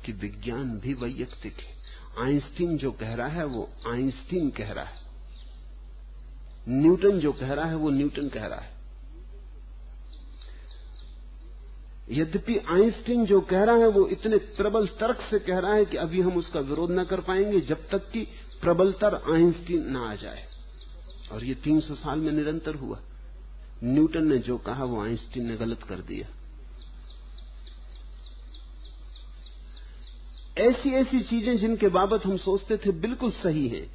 कि विज्ञान भी वैयक्तिक है। आइंस्टीन जो कह रहा है वो आइंस्टीन कह रहा है, न्यूटन जो कह रहा है वो न्यूटन कह रहा है। यद्यपि आइंस्टीन जो कह रहा है वो इतने प्रबल तर्क से कह रहा है कि अभी हम उसका विरोध न कर पाएंगे जब तक कि प्रबलतर आइंस्टीन न आ जाए। और ये 300 साल में निरंतर हुआ। न्यूटन ने जो कहा वो आइंस्टीन ने गलत कर दिया। ऐसी ऐसी चीजें जिनके बाबत हम सोचते थे बिल्कुल सही हैं,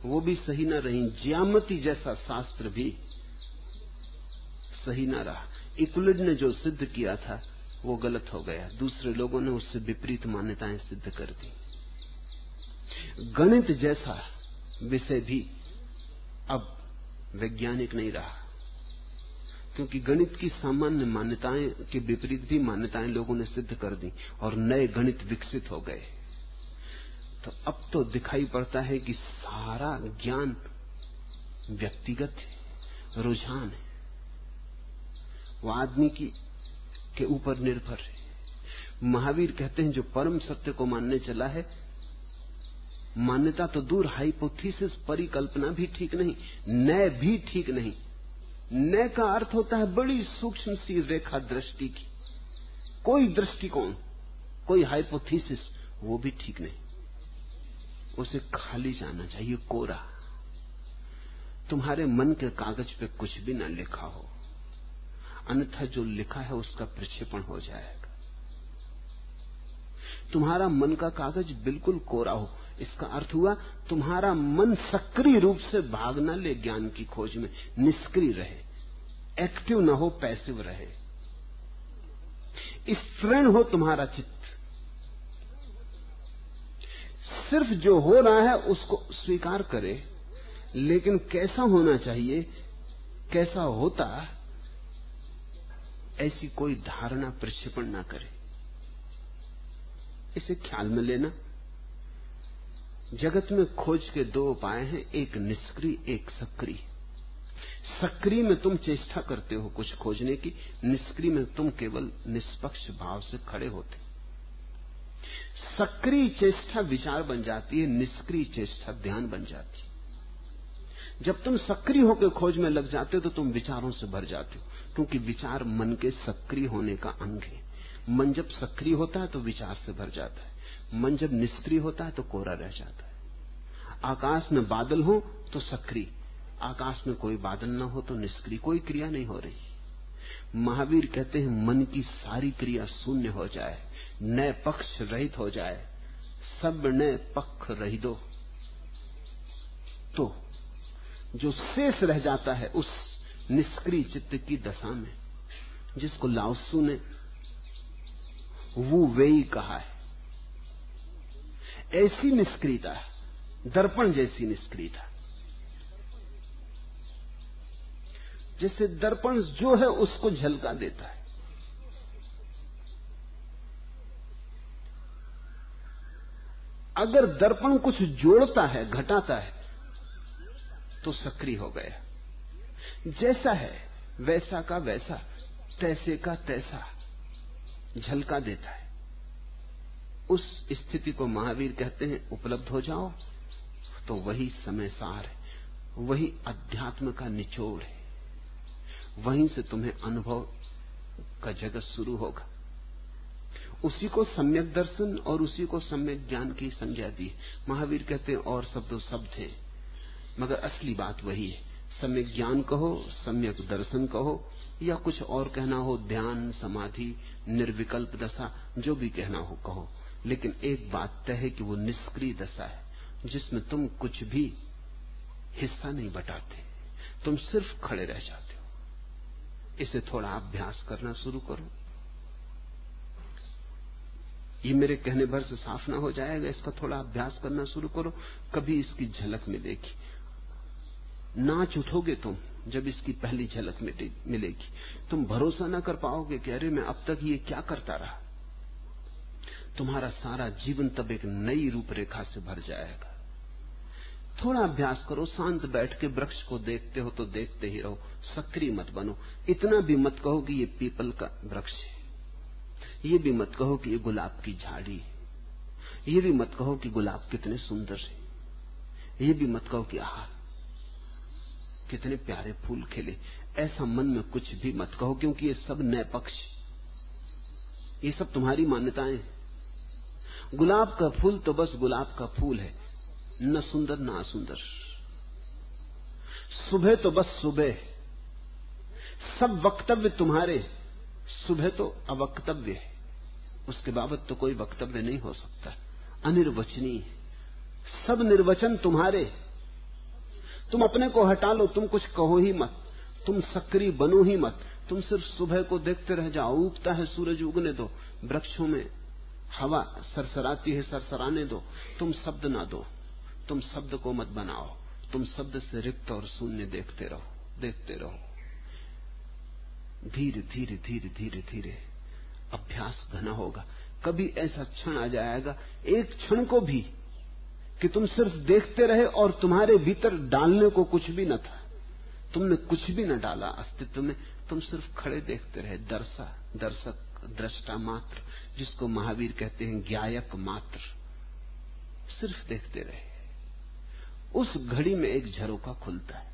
वो भी सही न रही। ज्यामिति जैसा शास्त्र भी सही न रहा। यूक्लिड ने जो सिद्ध किया था वो गलत हो गया, दूसरे लोगों ने उससे विपरीत मान्यताएं सिद्ध कर दी। गणित जैसा विषय भी अब वैज्ञानिक नहीं रहा, क्योंकि गणित की सामान्य मान्यताएं के विपरीत भी मान्यताएं लोगों ने सिद्ध कर दी और नए गणित विकसित हो गए। तो अब तो दिखाई पड़ता है कि सारा ज्ञान व्यक्तिगत है, रुझान है, वो आदमी के ऊपर निर्भर है। महावीर कहते हैं जो परम सत्य को मानने चला है, मान्यता तो दूर, हाइपोथेसिस परिकल्पना भी ठीक नहीं, नए भी ठीक नहीं। नए का अर्थ होता है बड़ी सूक्ष्म सी रेखा दृष्टि की, कोई दृष्टिकोण, कोई हाइपोथेसिस, वो भी ठीक नहीं। उसे खाली जाना चाहिए, कोरा। तुम्हारे मन के कागज पे कुछ भी ना लिखा हो, अन्यथा जो लिखा है उसका प्रक्षेपण हो जाएगा। तुम्हारा मन का कागज बिल्कुल कोरा हो, इसका अर्थ हुआ तुम्हारा मन सक्रिय रूप से भाग न ले ज्ञान की खोज में, निष्क्रिय रहे, एक्टिव न हो, पैसिव रहे। स्थिर हो तुम्हारा चित्त, सिर्फ जो हो रहा है उसको स्वीकार करे, लेकिन कैसा होना चाहिए, कैसा होता, ऐसी कोई धारणा प्रक्षेपण ना करे। इसे ख्याल में लेना। जगत में खोज के दो उपाय हैं, एक निष्क्रिय, एक सक्रिय। सक्रिय में तुम चेष्टा करते हो कुछ खोजने की, निष्क्रिय में तुम केवल निष्पक्ष भाव से खड़े होते। सक्रिय चेष्टा विचार बन जाती है, निष्क्रिय चेष्टा ध्यान बन जाती है। जब तुम सक्रिय होकर खोज में लग जाते हो तो तुम विचारों से भर जाते हो, क्योंकि विचार मन के सक्रिय होने का अंग है। मन जब सक्रिय होता है तो विचार से भर जाता है, मन जब निष्क्रिय होता है तो कोरा रह जाता है। आकाश में बादल हो तो सक्रिय, आकाश में कोई बादल न हो तो निष्क्रिय, कोई क्रिया नहीं हो रही। महावीर कहते हैं मन की सारी क्रिया शून्य हो जाए, नए पक्ष रहित हो जाए, सब नए पक्ष रही दो, तो जो शेष रह जाता है उस निष्क्रिय चित्त की दशा में, जिसको लाओत्सु ने वो वेई कहा है, ऐसी निष्क्रियता, दर्पण जैसी निष्क्रियता। जैसे दर्पण जो है उसको झलका देता है। अगर दर्पण कुछ जोड़ता है, घटाता है, तो सक्रिय हो गया। जैसा है वैसा का वैसा, तैसे का तैसा झलका देता है। उस स्थिति को महावीर कहते हैं उपलब्ध हो जाओ तो वही समय सार है, वही अध्यात्म का निचोड़ है, वहीं से तुम्हें अनुभव का जगत शुरू होगा। उसी को सम्यक दर्शन और उसी को सम्यक ज्ञान की संज्ञा दी। महावीर कहते हैं और शब्द शब्द है, मगर असली बात वही है। सम्यक ज्ञान कहो, सम्यक दर्शन कहो, या कुछ और कहना हो, ध्यान, समाधि, निर्विकल्प दशा, जो भी कहना हो कहो, लेकिन एक बात तय है कि वो निष्क्रिय दशा है, जिसमें तुम कुछ भी हिस्सा नहीं बटाते, तुम सिर्फ खड़े रह जाते हो। इसे थोड़ा अभ्यास करना शुरू करो। ये मेरे कहने भर से साफ ना हो जाएगा, इसका थोड़ा अभ्यास करना शुरू करो, कभी इसकी झलक मिलेगी। नाच उठोगे तुम जब इसकी पहली झलक मिलेगी। तुम भरोसा ना कर पाओगे कि अरे मैं अब तक ये क्या करता रहा। तुम्हारा सारा जीवन तब एक नई रूपरेखा से भर जाएगा। थोड़ा अभ्यास करो, शांत बैठ के वृक्ष को देखते हो तो देखते ही रहो, सक्रिय मत बनो। इतना भी मत कहो कि ये पीपल का वृक्ष है, ये भी मत कहो कि ये गुलाब की झाड़ी है, ये भी मत कहो कि गुलाब कितने सुंदर है, ये भी मत कहो कि आहा कितने प्यारे फूल खिले। ऐसा मन में कुछ भी मत कहो, क्योंकि ये सब नए पक्ष, ये सब तुम्हारी मान्यताएं। गुलाब का फूल तो बस गुलाब का फूल है, न सुंदर न असुंदर। सुबह तो बस सुबह, सब वक्तव्य तुम्हारे, सुबह तो अवक्तव्य है, उसके बाबत तो कोई वक्तव्य नहीं हो सकता, अनिर्वचनीय। सब निर्वचन तुम्हारे, तुम अपने को हटा लो, तुम कुछ कहो ही मत, तुम सक्रिय बनो ही मत, तुम सिर्फ सुबह को देखते रह जाओ। उगता है सूरज उगने दो, वृक्षों में हवा सरसराती है सरसराने दो, तुम शब्द ना दो, तुम शब्द को मत बनाओ, तुम शब्द से रिक्त और शून्य देखते रहो, देखते रहो। धीरे धीरे धीरे धीरे धीरे अभ्यास घना होगा। कभी ऐसा क्षण आ जाएगा, एक क्षण को भी, कि तुम सिर्फ देखते रहे और तुम्हारे भीतर डालने को कुछ भी न था, तुमने कुछ भी न डाला अस्तित्व में, तुम सिर्फ खड़े देखते रहे। दर्शक, दृष्टा मात्र, जिसको महावीर कहते हैं ज्ञायक मात्र, सिर्फ देखते रहे। उस घड़ी में एक झरोखा खुलता है।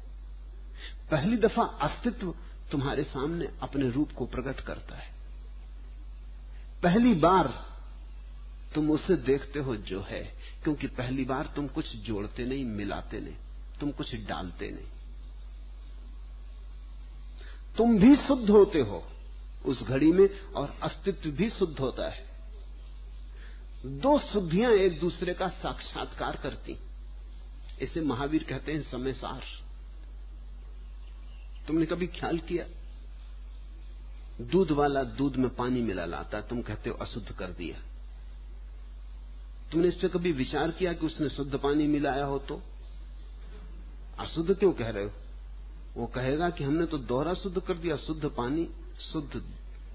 पहली दफा अस्तित्व तुम्हारे सामने अपने रूप को प्रकट करता है। पहली बार तुम उसे देखते हो जो है, क्योंकि पहली बार तुम कुछ जोड़ते नहीं, मिलाते नहीं, तुम कुछ डालते नहीं, तुम भी शुद्ध होते हो उस घड़ी में, और अस्तित्व भी शुद्ध होता है। दो शुद्धियां एक दूसरे का साक्षात्कार करती। इसे महावीर कहते हैं समय सार। तुमने कभी ख्याल किया, दूध वाला दूध में पानी मिला लाता, तुम कहते हो अशुद्ध कर दिया। तुमने इस पर कभी विचार किया कि उसने शुद्ध पानी मिलाया हो तो अशुद्ध क्यों कह रहे हो? वो कहेगा कि हमने तो दोहरा शुद्ध कर दिया, शुद्ध पानी शुद्ध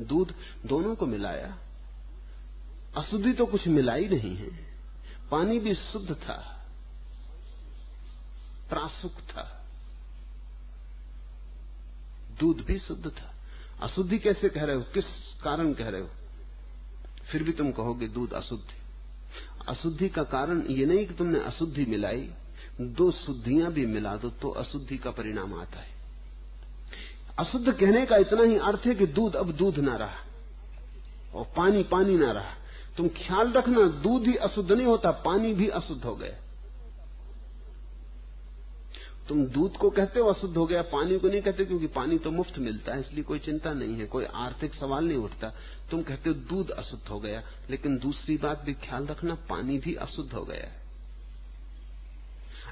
दूध दोनों को मिलाया, अशुद्धि तो कुछ मिला ही नहीं है। पानी भी शुद्ध था, प्रासुक था, दूध भी शुद्ध था। अशुद्धि कैसे कह रहे हो? किस कारण कह रहे हो? फिर भी तुम कहोगे दूध अशुद्ध है। अशुद्धि का कारण ये नहीं कि तुमने अशुद्धि मिलाई, दो शुद्धियां भी मिला दो तो अशुद्धि का परिणाम आता है। अशुद्ध कहने का इतना ही अर्थ है कि दूध अब दूध ना रहा और पानी पानी ना रहा। तुम ख्याल रखना, दूध ही अशुद्ध नहीं होता, पानी भी अशुद्ध हो गया। तुम दूध को कहते हो अशुद्ध हो गया, पानी को नहीं कहते, क्योंकि पानी तो मुफ्त मिलता है, इसलिए कोई चिंता नहीं है, कोई आर्थिक सवाल नहीं उठता। तुम कहते हो दूध अशुद्ध हो गया, लेकिन दूसरी बात भी ख्याल रखना, पानी भी अशुद्ध हो गया है।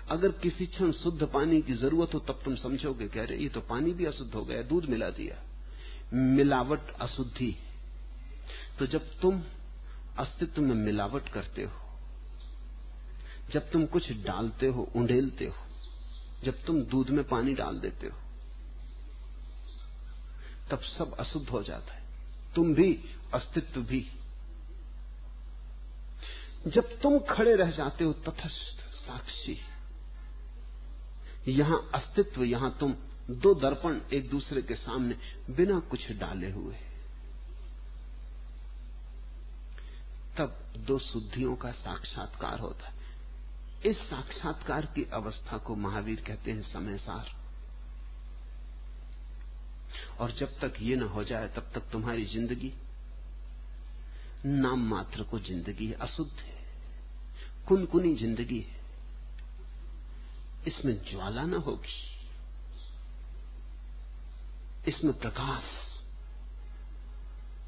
अगर किसी क्षण शुद्ध पानी की जरूरत हो तब तुम समझोगे कह रहे ये तो पानी भी अशुद्ध हो गया, दूध मिला दिया। मिलावट अशुद्धि। तो जब तुम अस्तित्व में मिलावट करते हो, जब तुम कुछ डालते हो, उंडेलते हो, जब तुम दूध में पानी डाल देते हो, तब सब अशुद्ध हो जाता है, तुम भी, अस्तित्व भी। जब तुम खड़े रह जाते हो तटस्थ साक्षी, यहां अस्तित्व, यहां तुम, दो दर्पण एक दूसरे के सामने बिना कुछ डाले हुए, तब दो शुद्धियों का साक्षात्कार होता है। इस साक्षात्कार की अवस्था को महावीर कहते हैं समय सार। और जब तक ये न हो जाए तब तक तुम्हारी जिंदगी नाम मात्र को जिंदगी है, अशुद्ध है, कुनकुनी जिंदगी है। इसमें ज्वाला न होगी, इसमें प्रकाश,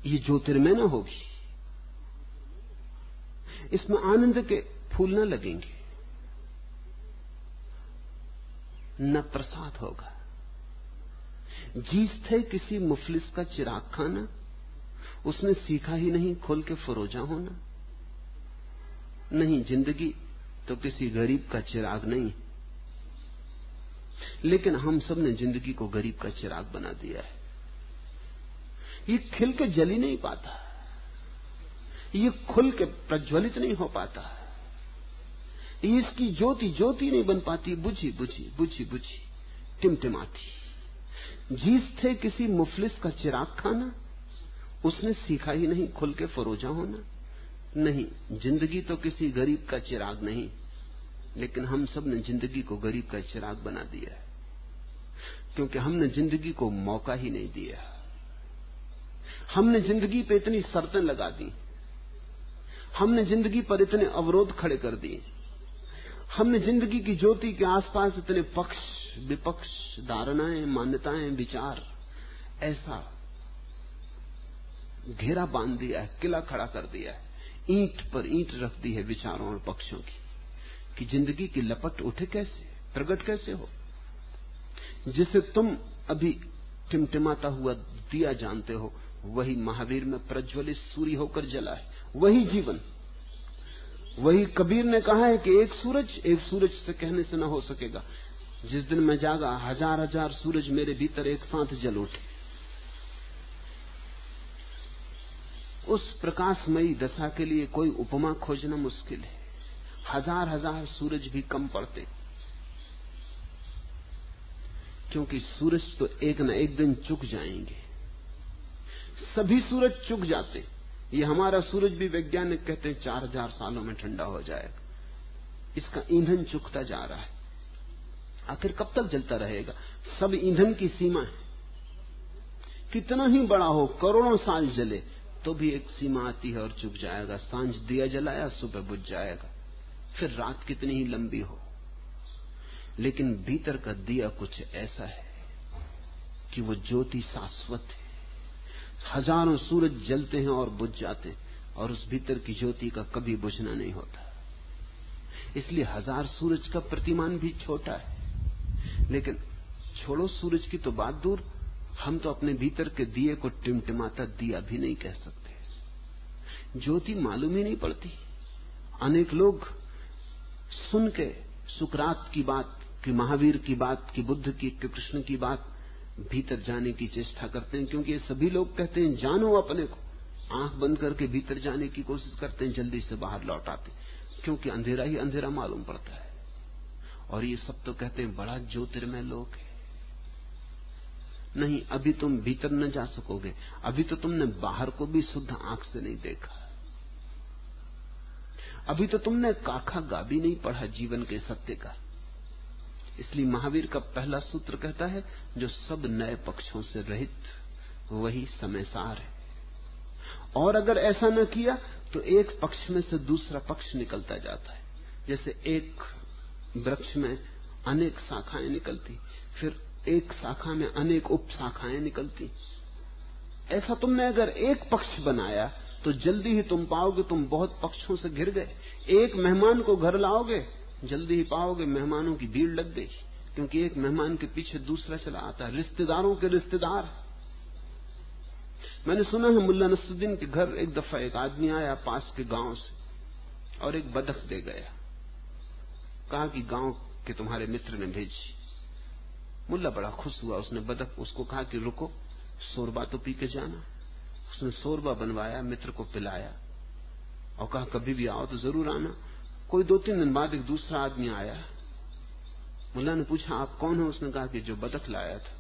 ये ज्योतिर्मय न होगी, इसमें आनंद के फूल न लगेंगे, न प्रसाद होगा। जीस थे किसी मुफलिस का चिराग खाना, उसने सीखा ही नहीं खोल के फरोजा होना। नहीं, जिंदगी तो किसी गरीब का चिराग नहीं, लेकिन हम सब ने जिंदगी को गरीब का चिराग बना दिया है। ये खिल के जल ही नहीं पाता, ये खुल के प्रज्वलित नहीं हो पाता, ये इसकी ज्योति ज्योति नहीं बन पाती, बुझी बुझी बुझी बुझी टिमटिमाती। जीस थे किसी मुफलिस का चिराग खाना, उसने सीखा ही नहीं खुल के फरोजा होना। नहीं, जिंदगी तो किसी गरीब का चिराग नहीं, लेकिन हम सब ने जिंदगी को गरीब का चिराग बना दिया है, क्योंकि हमने जिंदगी को मौका ही नहीं दिया। हमने जिंदगी पे इतनी शर्तें लगा दी, हमने जिंदगी पर इतने अवरोध खड़े कर दिए, हमने जिंदगी की ज्योति के आसपास इतने पक्ष विपक्ष, धारणाएं, मान्यताएं, विचार ऐसा घेरा बांध दिया है, किला खड़ा कर दिया है, ईंट पर ईंट रख दी है विचारों और पक्षों की, कि जिंदगी की लपट उठे कैसे, प्रकट कैसे हो। जिसे तुम अभी टिमटिमाता हुआ दिया जानते हो, वही महावीर में प्रज्वलित सूर्य होकर जला है, वही जीवन। वही कबीर ने कहा है कि एक सूरज से कहने से न हो सकेगा। जिस दिन मैं जागा, हजार हजार सूरज मेरे भीतर एक साथ जल उठे। उस प्रकाशमयी दशा के लिए कोई उपमा खोजना मुश्किल है। हजार हजार सूरज भी कम पड़ते, क्योंकि सूरज तो एक न एक दिन चुक जाएंगे। सभी सूरज चुक जाते। ये हमारा सूरज भी वैज्ञानिक कहते हैं 4000 सालों में ठंडा हो जाएगा। इसका ईंधन चुकता जा रहा है। आखिर कब तक जलता रहेगा? सब ईंधन की सीमा है। कितना ही बड़ा हो, करोड़ों साल जले तो भी एक सीमा आती है और चुक जाएगा। सांझ दिया जलाया, सुबह बुझ जाएगा। फिर रात कितनी ही लंबी हो, लेकिन भीतर का दिया कुछ ऐसा है कि वो ज्योति शाश्वत है। हजारों सूरज जलते हैं और बुझ जाते हैं, और उस भीतर की ज्योति का कभी बुझना नहीं होता। इसलिए हजार सूरज का प्रतिमान भी छोटा है। लेकिन छोड़ो सूरज की तो बात दूर, हम तो अपने भीतर के दिए को टिमटिमाता दिया भी नहीं कह सकते। ज्योति मालूम ही नहीं पड़ती। अनेक लोग सुन के सुकरात की बात, कि महावीर की बात, कि बुद्ध की, कि कृष्ण की बात, भीतर जाने की चेष्टा करते हैं, क्योंकि ये सभी लोग कहते हैं जानो अपने को। आंख बंद करके भीतर जाने की कोशिश करते हैं, जल्दी से बाहर लौट आते, क्योंकि अंधेरा ही अंधेरा मालूम पड़ता है। और ये सब तो कहते हैं बड़ा ज्योतिर्मय लोक है। नहीं, अभी तुम भीतर न जा सकोगे। अभी तो तुमने बाहर को भी शुद्ध आंख से नहीं देखा। अभी तो तुमने काखा गा भी नहीं पढ़ा जीवन के सत्य का। इसलिए महावीर का पहला सूत्र कहता है, जो सब नए पक्षों से रहित वही समयसार है। और अगर ऐसा न किया तो एक पक्ष में से दूसरा पक्ष निकलता जाता है। जैसे एक वृक्ष में अनेक शाखाएं निकलती, फिर एक शाखा में अनेक उप शाखाएं निकलती। ऐसा तुमने अगर एक पक्ष बनाया तो जल्दी ही तुम पाओगे तुम बहुत पक्षों से घिर गए। एक मेहमान को घर लाओगे, जल्दी ही पाओगे मेहमानों की भीड़ लग गई, क्योंकि एक मेहमान के पीछे दूसरा चला आता है। रिश्तेदारों के रिश्तेदार। मैंने सुना है मुल्ला नसरुद्दीन के घर एक दफा एक आदमी आया पास के गांव से और एक बतख दे गया। कहा कि गांव के तुम्हारे मित्र ने भेजी। मुल्ला बड़ा खुश हुआ। उसने बतख उसको कहा कि रुको, शोरबा तो पी के जाना। उसने शोरबा बनवाया, मित्र को पिलाया और कहा कभी भी आओ तो जरूर आना। कोई 2-3 दिन बाद एक दूसरा आदमी आया। मुल्ला ने पूछा आप कौन हो? उसने कहा कि जो बतख लाया था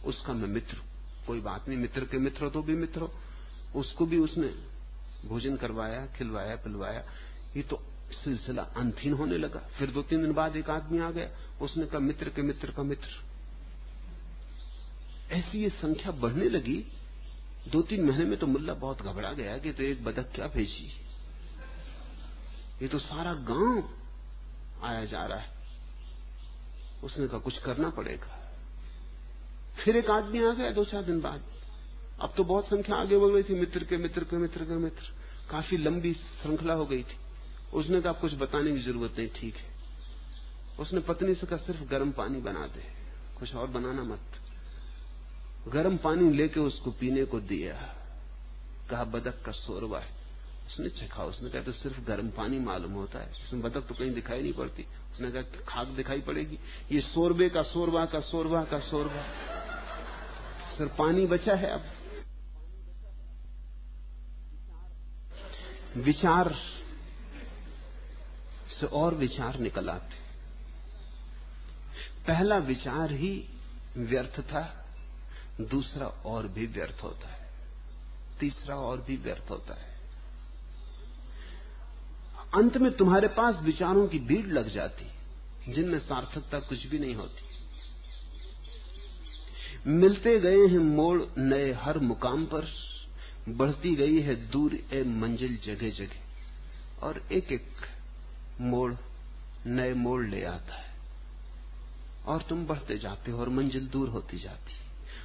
उसका मैं मित्र। कोई बात नहीं, मित्र के मित्र हो तो भी मित्र हो। उसको भी उसने भोजन करवाया, खिलवाया, पिलवाया। ये तो सिलसिला अनथीन होने लगा। फिर 2-3 दिन बाद एक आदमी आ गया। उसने कहा मित्र के मित्र का मित्र। ऐसी ये संख्या बढ़ने लगी। 2-3 महीने में तो मुल्ला बहुत घबरा गया कि तो एक बतख क्या भेजी, ये तो सारा गांव आया जा रहा है। उसने कहा कुछ करना पड़ेगा। फिर एक आदमी आ गया 2-4 दिन बाद। अब तो बहुत संख्या आगे बढ़ गई थी, मित्र के मित्र के मित्र के मित्र, काफी लंबी श्रृंखला हो गई थी। उसने कहा कुछ बताने की जरूरत नहीं, ठीक है। उसने पत्नी से कहा सिर्फ गर्म पानी बना दे, कुछ और बनाना मत। गर्म पानी लेके उसको पीने को दिया। कहा बतख का शोरबा है। उसने चखा। उसने कहा तो सिर्फ गर्म पानी मालूम होता है, इसमें बतख तो कहीं दिखाई नहीं पड़ती। उसने कहा खाक दिखाई पड़ेगी। ये शोरबे का शोरबा का शोरबा का शोरबा, सिर्फ पानी बचा है। अब विचार से और विचार निकल आते। पहला विचार ही व्यर्थ था, दूसरा और भी व्यर्थ होता है, तीसरा और भी व्यर्थ होता है। अंत में तुम्हारे पास विचारों की भीड़ लग जाती जिनमें सार्थकता कुछ भी नहीं होती। मिलते गए हैं मोड़ नए हर मुकाम पर, बढ़ती गई है दूर ए मंजिल जगह जगह। और एक एक मोड़ नए मोड़ ले आता है और तुम बढ़ते जाते हो और मंजिल दूर होती जाती।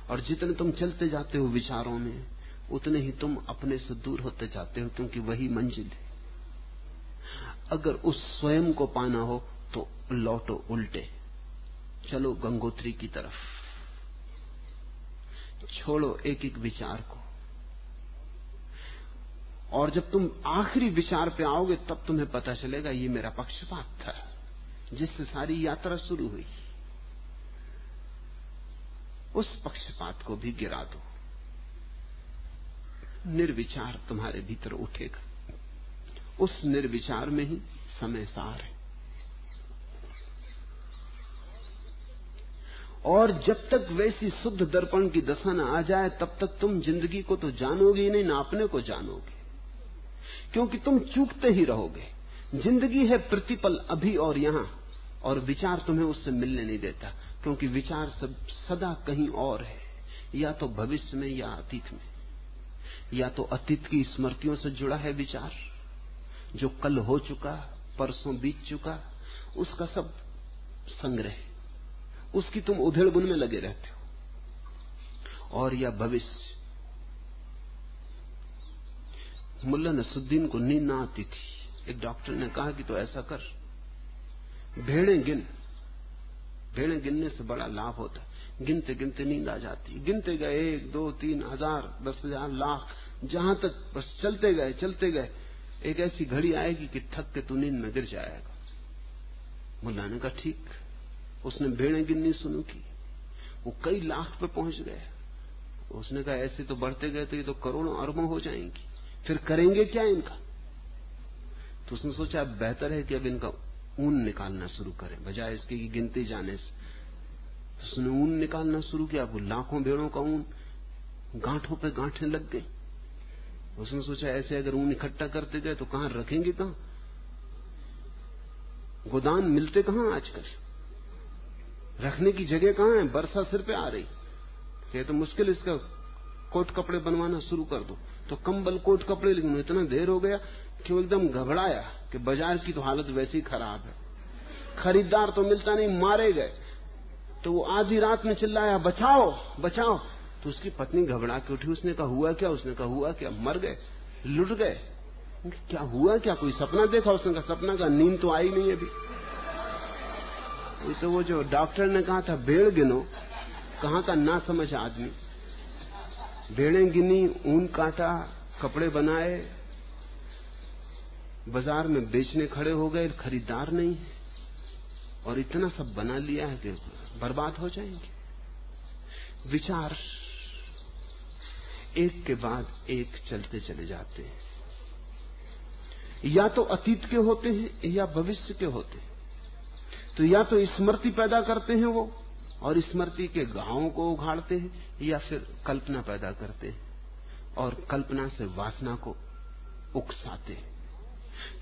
और जितने तुम चलते जाते हो विचारों में, उतने ही तुम अपने से दूर होते जाते हो, क्योंकि वही मंजिल है। अगर उस स्वयं को पाना हो तो लौटो उल्टे, चलो गंगोत्री की तरफ। छोड़ो एक एक विचार को, और जब तुम आखिरी विचार पे आओगे तब तुम्हें पता चलेगा ये मेरा पक्षपात था जिससे सारी यात्रा शुरू हुई। उस पक्षपात को भी गिरा दो। निर्विचार तुम्हारे भीतर उठेगा। उस निर्विचार में ही समय सार है। और जब तक वैसी शुद्ध दर्पण की दशा न आ जाए तब तक तुम जिंदगी को तो जानोगे ही नहीं, ना अपने को जानोगे, क्योंकि तुम चूकते ही रहोगे। जिंदगी है प्रतिपल अभी और यहां, और विचार तुम्हें उससे मिलने नहीं देता, क्योंकि विचार सब सदा कहीं और है, या तो भविष्य में या अतीत में। या तो अतीत की स्मृतियों से जुड़ा है विचार, जो कल हो चुका, परसों बीत चुका, उसका सब संग्रह, उसकी तुम उधेड़बुन में लगे रहते हो। और या भविष्य। मुल्ला नसरुद्दीन को नींद ना आती थी। एक डॉक्टर ने कहा कि तो ऐसा कर, भेड़ें गिनने से बड़ा लाभ होता है। गिनते गिनते नींद आ जाती। गिनते गए 1, 2, 3, 1000, 10,000, लाख, जहां तक बस चलते गए। एक ऐसी घड़ी आएगी कि थक के तू नींद में गिर जाएगा। मुल्ला ने कहा ठीक। उसने भेड़ें गिननी शुरू की। वो कई लाख पे पहुंच गए। उसने कहा ऐसे तो बढ़ते गए तो ये तो करोड़ों अरबों हो जाएंगी, फिर करेंगे क्या इनका? तो उसने सोचा अब बेहतर है कि अब इनका ऊन निकालना शुरू करें, बजाय इसके कि गिनते जाने से। तो उसने ऊन निकालना शुरू किया। वो लाखों भेड़ों का ऊन गांठों पे गांठें लग गई। उसने सोचा ऐसे अगर ऊन इकट्ठा करते गए तो कहां रखेंगे, कहां गोदाम मिलते, कहां आजकल रखने की जगह कहां है? वर्षा सिर पे आ रही, ये तो मुश्किल। इसका कोट कपड़े बनवाना शुरू कर दो। तो कंबल कोट कपड़े, लेकिन इतना देर हो गया कि वो एकदम घबराया कि बाजार की तो हालत वैसे ही खराब है, खरीदार तो मिलता नहीं, मारे गए। तो वो आधी रात में चिल्लाया बचाओ बचाओ। तो उसकी पत्नी घबरा के उठी। उसने कहा हुआ क्या? उसने कहा हुआ क्या, मर गए, लुट गए। क्या हुआ क्या, कोई सपना देखा? उसने कहा सपना का, नींद तो आई नहीं अभी। तो वो जो डॉक्टर ने कहा था भेड़ गिनो, कहां का ना समझ आदमी। भेड़ें गिनी, ऊन काटा, कपड़े बनाए, बाजार में बेचने खड़े हो गए, खरीदार नहीं है, और इतना सब बना लिया है कि बर्बाद हो जाएंगे। विचार एक के बाद एक चलते चले जाते हैं, या तो अतीत के होते हैं या भविष्य के होते हैं। तो या तो स्मृति पैदा करते हैं वो, और स्मृति के घावों को उघाड़ते हैं, या फिर कल्पना पैदा करते हैं और कल्पना से वासना को उकसाते हैं।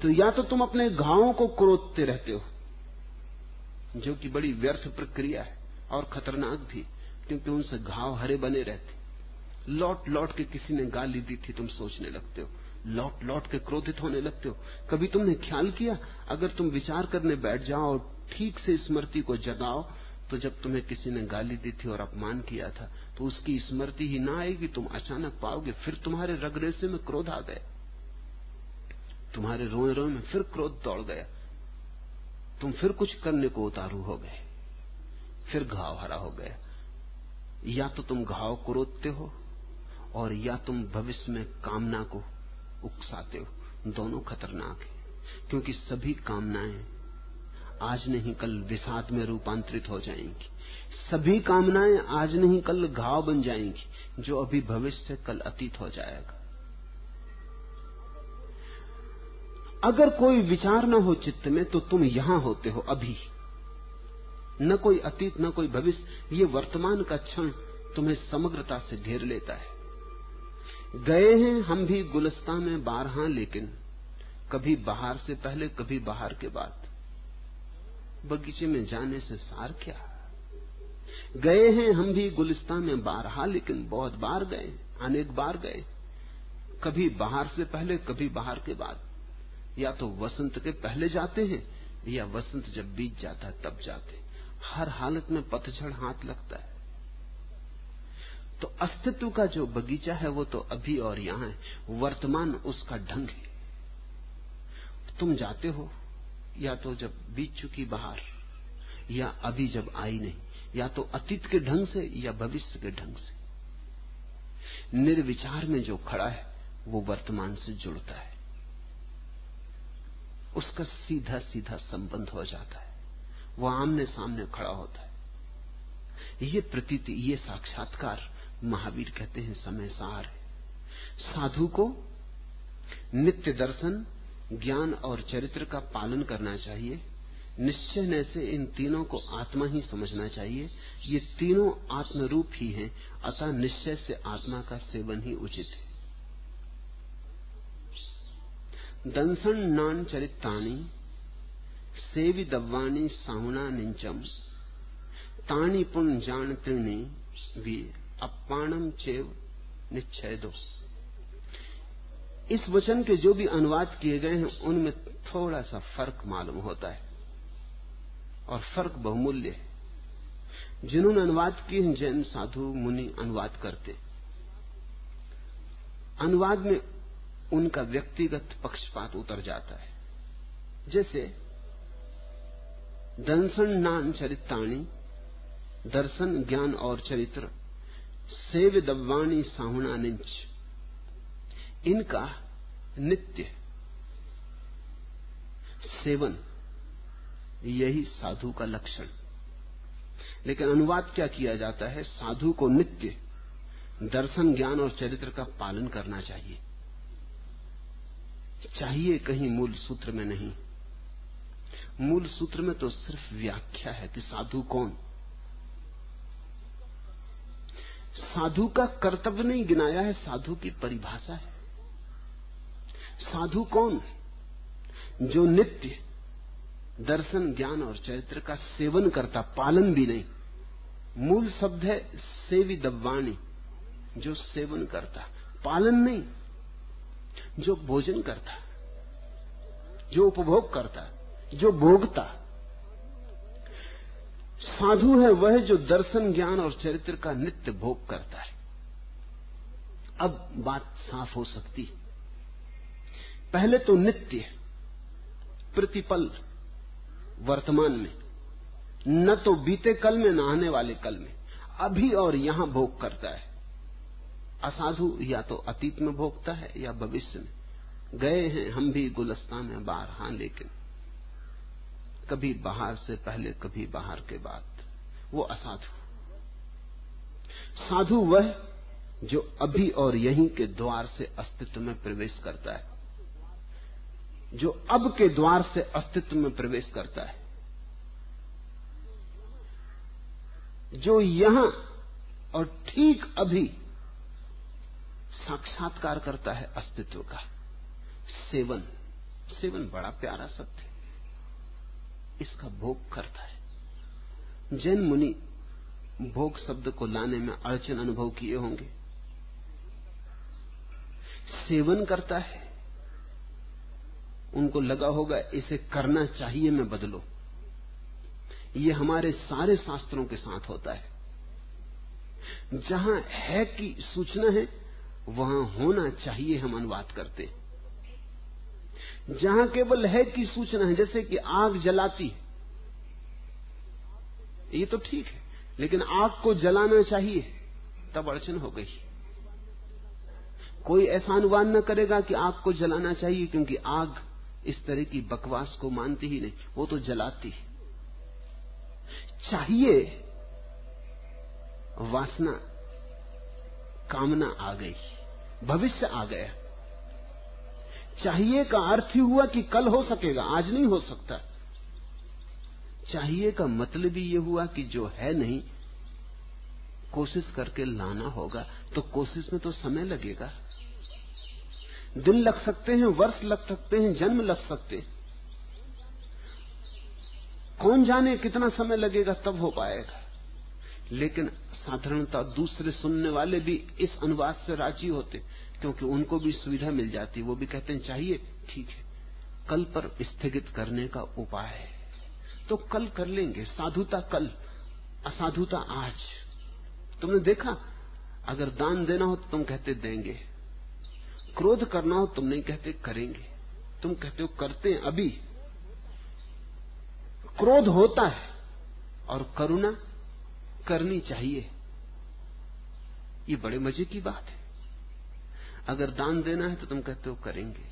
तो या तो तुम अपने घावों को क्रोधते रहते हो, जो कि बड़ी व्यर्थ प्रक्रिया है और खतरनाक भी, क्योंकि उनसे घाव हरे बने रहते। लौट लौट के किसी ने गाली दी थी, तुम सोचने लगते हो, लौट लौट के क्रोधित होने लगते हो। कभी तुमने ख्याल किया, अगर तुम विचार करने बैठ जाओ और ठीक से स्मृति को जगाओ, तो जब तुम्हें किसी ने गाली दी थी और अपमान किया था, तो उसकी स्मृति ही ना आएगी। तुम अचानक पाओगे फिर तुम्हारे रगरेसे में क्रोध आ गया, तुम्हारे रोए रोए में फिर क्रोध दौड़ गया, तुम फिर कुछ करने को उतारू हो गए, फिर घाव हरा हो गया। या तो तुम घाव को रोकते हो, और या तुम भविष्य में कामना को उकसाते हो। दोनों खतरनाक है, क्योंकि सभी कामनाएं आज नहीं कल विषाद में रूपांतरित हो जाएंगी। सभी कामनाएं आज नहीं कल घाव बन जाएंगी, जो अभी भविष्य से कल अतीत हो जाएगा। अगर कोई विचार न हो चित्त में, तो तुम यहां होते हो अभी, न कोई अतीत न कोई भविष्य। ये वर्तमान का क्षण तुम्हें समग्रता से घेर लेता है। गए हैं हम भी गुलिस्तां में बारहा, लेकिन कभी बाहर से पहले कभी बाहर के बाद। बगीचे में जाने से सार क्या। गए हैं हम भी गुलिस्तां में बारहा, लेकिन बहुत बार गए, अनेक बार गए, कभी बाहर से पहले कभी बाहर के बाद। या तो वसंत के पहले जाते हैं, या वसंत जब बीत जाता है तब जाते। हर हालत में पतझड़ हाथ लगता है। तो अस्तित्व का जो बगीचा है वो तो अभी और यहां है, वर्तमान उसका ढंग है। तुम जाते हो या तो जब बीत चुकी बाहर, या अभी जब आई नहीं, या तो अतीत के ढंग से या भविष्य के ढंग से। निर्विचार में जो खड़ा है वो वर्तमान से जुड़ता है, उसका सीधा सीधा संबंध हो जाता है, वो आमने सामने खड़ा होता है। ये प्रतीति, ये साक्षात्कार महावीर कहते हैं समय सार है। साधु को नित्य दर्शन, ज्ञान और चरित्र का पालन करना चाहिए। निश्चय से इन तीनों को आत्मा ही समझना चाहिए। ये तीनों आत्मरूप ही हैं, अतः निश्चय से आत्मा का सेवन ही उचित है। दंसन नान चरितानी सेवि दव्वानी साहुना निंचम तानी पुण्य जान त्रिणी भी अपाणम चेव निश्चय दो। इस वचन के जो भी अनुवाद किए गए हैं उनमें थोड़ा सा फर्क मालूम होता है, और फर्क बहुमूल्य है। जिन्होंने अनुवाद किए हैं, जैन साधु मुनि अनुवाद करते, अनुवाद में उनका व्यक्तिगत पक्षपात उतर जाता है। जैसे दर्शन नान चरिताणी, दर्शन ज्ञान और चरित्र, सेव दब्वाणी साहुणा निंच, इनका नित्य सेवन यही साधु का लक्षण। लेकिन अनुवाद क्या किया जाता है, साधु को नित्य दर्शन ज्ञान और चरित्र का पालन करना चाहिए, कहीं मूल सूत्र में नहीं। मूल सूत्र में तो सिर्फ व्याख्या है कि साधु कौन। साधु का कर्तव्य नहीं गिनाया है, साधु की परिभाषा है। साधु कौन? जो नित्य दर्शन ज्ञान और चरित्र का सेवन करता, पालन भी नहीं। मूल शब्द है सेवी दब्वाणी, जो सेवन करता, पालन नहीं। जो भोजन करता, जो उपभोग करता, जो भोगता। साधु है वह जो दर्शन ज्ञान और चरित्र का नित्य भोग करता है। अब बात साफ हो सकती है। पहले तो नित्य, प्रतिपल, वर्तमान में, न तो बीते कल में, न आने वाले कल में, अभी और यहां भोग करता है। असाधु या तो अतीत में भोगता है या भविष्य में। गए हैं हम भी गुलस्तान में बाहर, हां, लेकिन कभी बाहर से पहले, कभी बाहर के बाद, वो असाधु। साधु वह जो अभी और यहीं के द्वार से अस्तित्व में प्रवेश करता है, जो अब के द्वार से अस्तित्व में प्रवेश करता है, जो यहां और ठीक अभी साक्षात्कार करता है अस्तित्व का। सेवन, सेवन बड़ा प्यारा शब्द है, इसका भोग करता है। जैन मुनि भोग शब्द को लाने में अड़चन अनुभव किए होंगे। सेवन करता है, उनको लगा होगा इसे करना चाहिए में बदलो। ये हमारे सारे शास्त्रों के साथ होता है। जहां है की सूचना है वहां होना चाहिए हम अनुवाद करते। जहां केवल है की सूचना है, जैसे कि आग जलाती, ये तो ठीक है, लेकिन आग को जलाना चाहिए, तब अड़चन हो गई। कोई ऐसा अनुवाद न करेगा कि आग को जलाना चाहिए, क्योंकि आग इस तरह की बकवास को मानती ही नहीं, वो तो जलाती है। चाहिए, वासना, कामना आ गई, भविष्य आ गया। चाहिए का अर्थ ही हुआ कि कल हो सकेगा, आज नहीं हो सकता। चाहिए का मतलब ही यह हुआ कि जो है नहीं, कोशिश करके लाना होगा। तो कोशिश में तो समय लगेगा, दिन लग सकते हैं, वर्ष लग सकते हैं, जन्म लग सकते हैं। कौन जाने कितना समय लगेगा, तब हो पाएगा। लेकिन साधारणतः दूसरे सुनने वाले भी इस अनुवाद से राजी होते, क्योंकि उनको भी सुविधा मिल जाती। वो भी कहते हैं चाहिए, ठीक है, कल पर स्थगित करने का उपाय है, तो कल कर लेंगे। साधुता कल, असाधुता आज। तुमने देखा, अगर दान देना हो तो तुम कहते देंगे, क्रोध करना हो तुम नहीं कहते करेंगे, तुम कहते हो करते हैं अभी। क्रोध होता है और करुणा करनी चाहिए, ये बड़े मजे की बात है। अगर दान देना है तो तुम कहते हो करेंगे।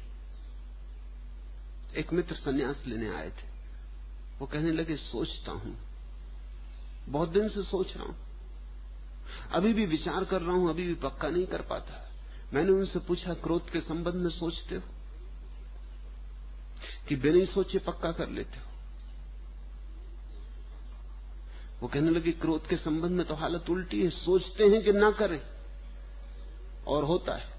एक मित्र सन्यास लेने आए थे, वो कहने लगे सोचता हूं, बहुत दिन से सोच रहा हूं, अभी भी विचार कर रहा हूं, अभी भी पक्का नहीं कर पाता। मैंने उनसे पूछा, क्रोध के संबंध में सोचते हो कि बिना ही सोचे पक्का कर लेते हो? वो कहने लगे, क्रोध के संबंध में तो हालत उल्टी है, सोचते हैं कि ना करें और होता है,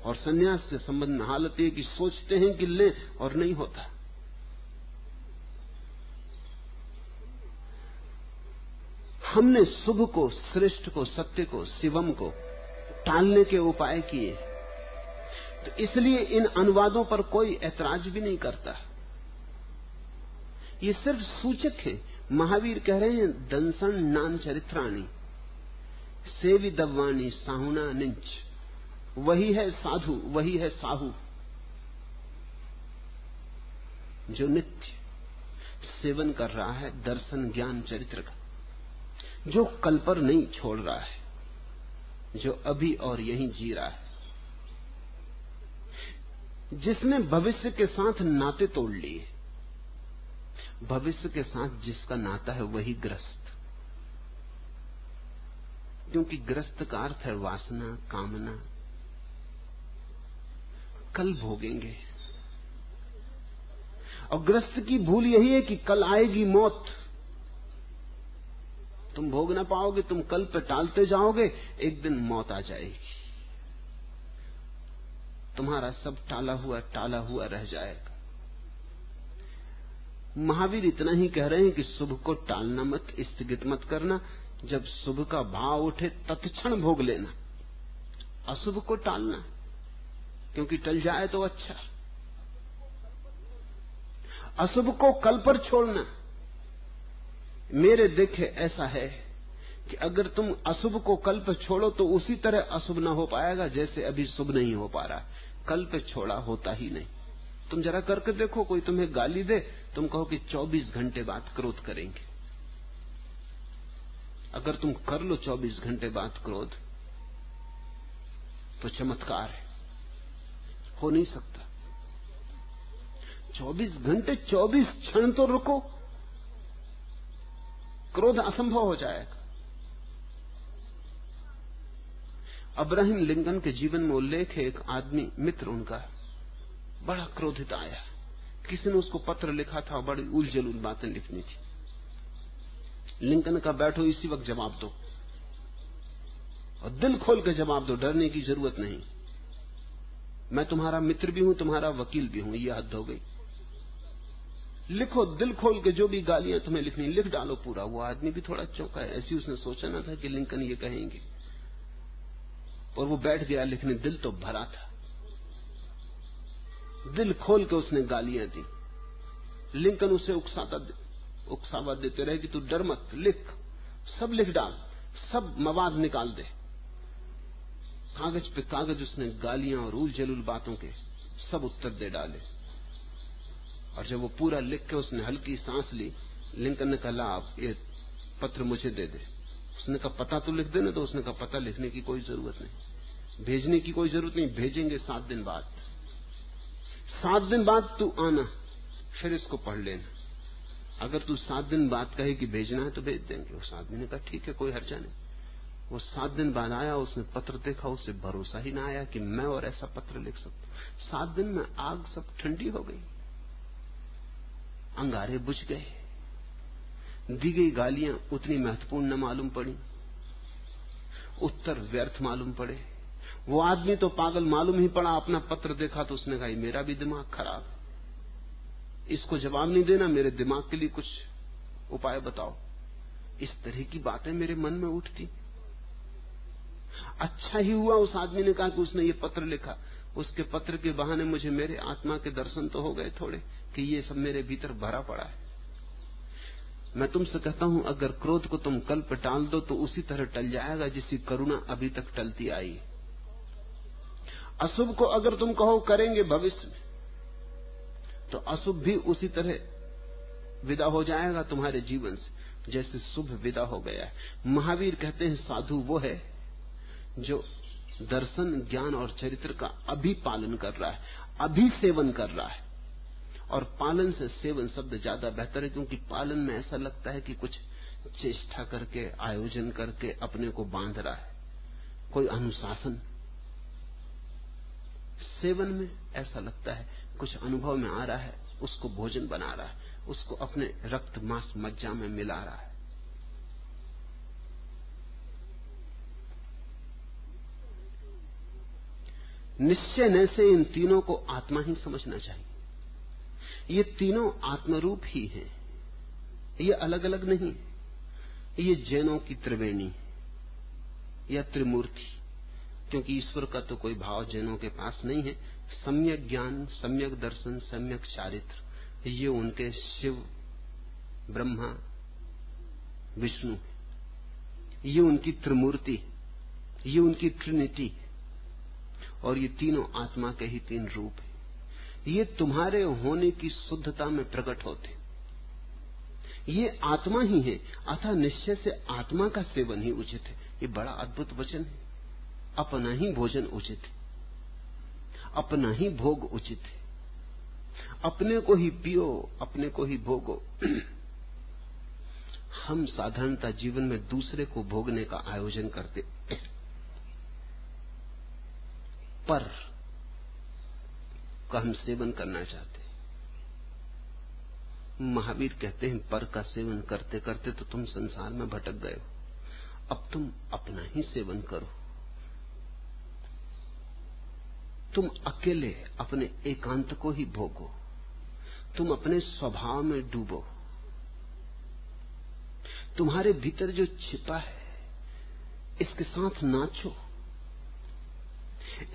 और सन्यास के संबंध में हालत है कि सोचते हैं कि लें और नहीं होता। हमने शुभ को, श्रेष्ठ को, सत्य को, शिवम को टालने के उपाय किए, तो इसलिए इन अनुवादों पर कोई ऐतराज भी नहीं करता। ये सिर्फ सूचक है, महावीर कह रहे हैं दंसन नान चरित्राणी सेवि दव्वानी साहुना निंच, वही है साधु, वही है साहू जो नित्य सेवन कर रहा है दर्शन ज्ञान चरित्र का, जो कल पर नहीं छोड़ रहा है, जो अभी और यहीं जी रहा है, जिसने भविष्य के साथ नाते तोड़ लिए। भविष्य के साथ जिसका नाता है वही ग्रस्त, क्योंकि ग्रस्त का अर्थ है वासना, कामना, कल भोगेंगे। और ग्रस्त की भूल यही है कि कल आएगी मौत, तुम भोग ना पाओगे, तुम कल पे टालते जाओगे, एक दिन मौत आ जाएगी, तुम्हारा सब टाला हुआ रह जाएगा। महावीर इतना ही कह रहे हैं कि शुभ को टालना मत, स्थगित मत करना, जब शुभ का भाव उठे तत्क्षण भोग लेना, अशुभ को टालना, क्योंकि टल जाए तो अच्छा। अशुभ को कल पर छोड़ना। मेरे देखे ऐसा है कि अगर तुम अशुभ को कल पर छोड़ो तो उसी तरह अशुभ ना हो पाएगा जैसे अभी शुभ नहीं हो पा रहा। कल पे छोड़ा होता ही नहीं। तुम जरा करके देखो, कोई तुम्हें गाली दे, तुम कहो कि 24 घंटे बाद क्रोध करेंगे। अगर तुम कर लो 24 घंटे बाद क्रोध तो चमत्कार है, हो नहीं सकता। 24 घंटे 24 क्षण तो रुको, क्रोध असंभव हो जाएगा। अब्राहम लिंकन के जीवन में उल्लेख है, एक आदमी मित्र उनका बड़ा क्रोधित आया, किसी ने उसको पत्र लिखा था, बड़ी उलझुल बातें लिखनी थी। लिंकन का बैठो इसी वक्त जवाब दो, और दिल खोल के जवाब दो, डरने की जरूरत नहीं। मैं तुम्हारा मित्र भी हूं, तुम्हारा वकील भी हूं, यह हद हो गई। लिखो दिल खोल के, जो भी गालियां तुम्हें लिखनी लिख डालो पूरा। वो आदमी भी थोड़ा चौंका है, ऐसी उसने सोचा ना था कि लिंकन ये कहेंगे, और वो बैठ गया लिखने। दिल तो भरा था, दिल खोल के उसने गालियां दी। लिंकन उसे उकसावा देते रहे कि तू डर मत, लिख, सब लिख डाल, सब मवाद निकाल दे। कागज पे कागज उसने गालियां और उल जलूल बातों के सब उत्तर दे डाले। और जब वो पूरा लिख के उसने हल्की सांस ली, लिंकन ने कहा, आप ये पत्र मुझे दे दे। उसने कहा, पता तो लिख देना। तो उसने कहा, पता लिखने की कोई जरूरत नहीं, भेजने की कोई जरूरत नहीं, भेजेंगे 7 दिन बाद। 7 दिन बाद तू आना, फिर इसको पढ़ लेना। अगर तू 7 दिन बाद कहे कि भेजना है तो भेज देंगे। उस आदमी ने कहा, ठीक है, कोई हर्जा नहीं। वो 7 दिन बाद आया, उसने पत्र देखा, उसे भरोसा ही ना आया कि मैं और ऐसा पत्र लिख सकता हूं। 7 दिन में आग सब ठंडी हो गई, अंगारे बुझ गए, दी गई गालियां उतनी महत्वपूर्ण न मालूम पड़ी, उत्तर व्यर्थ मालूम पड़े। वो आदमी तो पागल मालूम ही पड़ा। अपना पत्र देखा तो उसने कहा, मेरा भी दिमाग खराब है, इसको जवाब नहीं देना, मेरे दिमाग के लिए कुछ उपाय बताओ। इस तरह की बातें मेरे मन में उठती। अच्छा ही हुआ उस आदमी ने कहा कि उसने ये पत्र लिखा। उसके पत्र के बहाने मुझे मेरे आत्मा के दर्शन तो हो गए थोड़े, कि ये सब मेरे भीतर भरा पड़ा है। मैं तुमसे कहता हूं, अगर क्रोध को तुम कल पर टाल दो तो उसी तरह टल जाएगा जिसकी करुणा अभी तक टलती आई। अशुभ को अगर तुम कहो करेंगे भविष्य में, तो अशुभ भी उसी तरह विदा हो जाएगा तुम्हारे जीवन से जैसे शुभ विदा हो गया है। महावीर कहते हैं, साधु वो है जो दर्शन ज्ञान और चरित्र का अभी पालन कर रहा है, अभी सेवन कर रहा है। और पालन से सेवन शब्द ज्यादा बेहतर है, क्योंकि पालन में ऐसा लगता है कि कुछ चेष्टा करके, आयोजन करके अपने को बांध रहा है, कोई अनुशासन। सेवन में ऐसा लगता है कुछ अनुभव में आ रहा है, उसको भोजन बना रहा है, उसको अपने रक्त मांस मज्जा में मिला रहा है। निश्चय न से इन तीनों को आत्मा ही समझना चाहिए। ये तीनों आत्मरूप ही हैं, ये अलग अलग नहीं। ये जैनों की त्रिवेणी या त्रिमूर्ति, क्योंकि ईश्वर का तो कोई भाव जैनों के पास नहीं है। सम्यक ज्ञान, सम्यक दर्शन, सम्यक चारित्र, ये उनके शिव, ब्रह्मा, विष्णु, ये उनकी त्रिमूर्ति, ये उनकी ट्रिनिटी, और ये तीनों आत्मा के ही तीन रूप है। ये तुम्हारे होने की शुद्धता में प्रकट होते, ये आत्मा ही है। अतः निश्चय से आत्मा का सेवन ही उचित है। ये बड़ा अद्भुत वचन है। अपना ही भोजन उचित है, अपना ही भोग उचित है। अपने को ही पियो, अपने को ही भोगो। हम साधारणता जीवन में दूसरे को भोगने का आयोजन करते, पर का हम सेवन करना चाहते। महावीर कहते हैं, पर का सेवन करते करते तो तुम संसार में भटक गए हो। अब तुम अपना ही सेवन करो। तुम अकेले अपने एकांत को ही भोगो। तुम अपने स्वभाव में डूबो। तुम्हारे भीतर जो छिपा है, इसके साथ नाचो,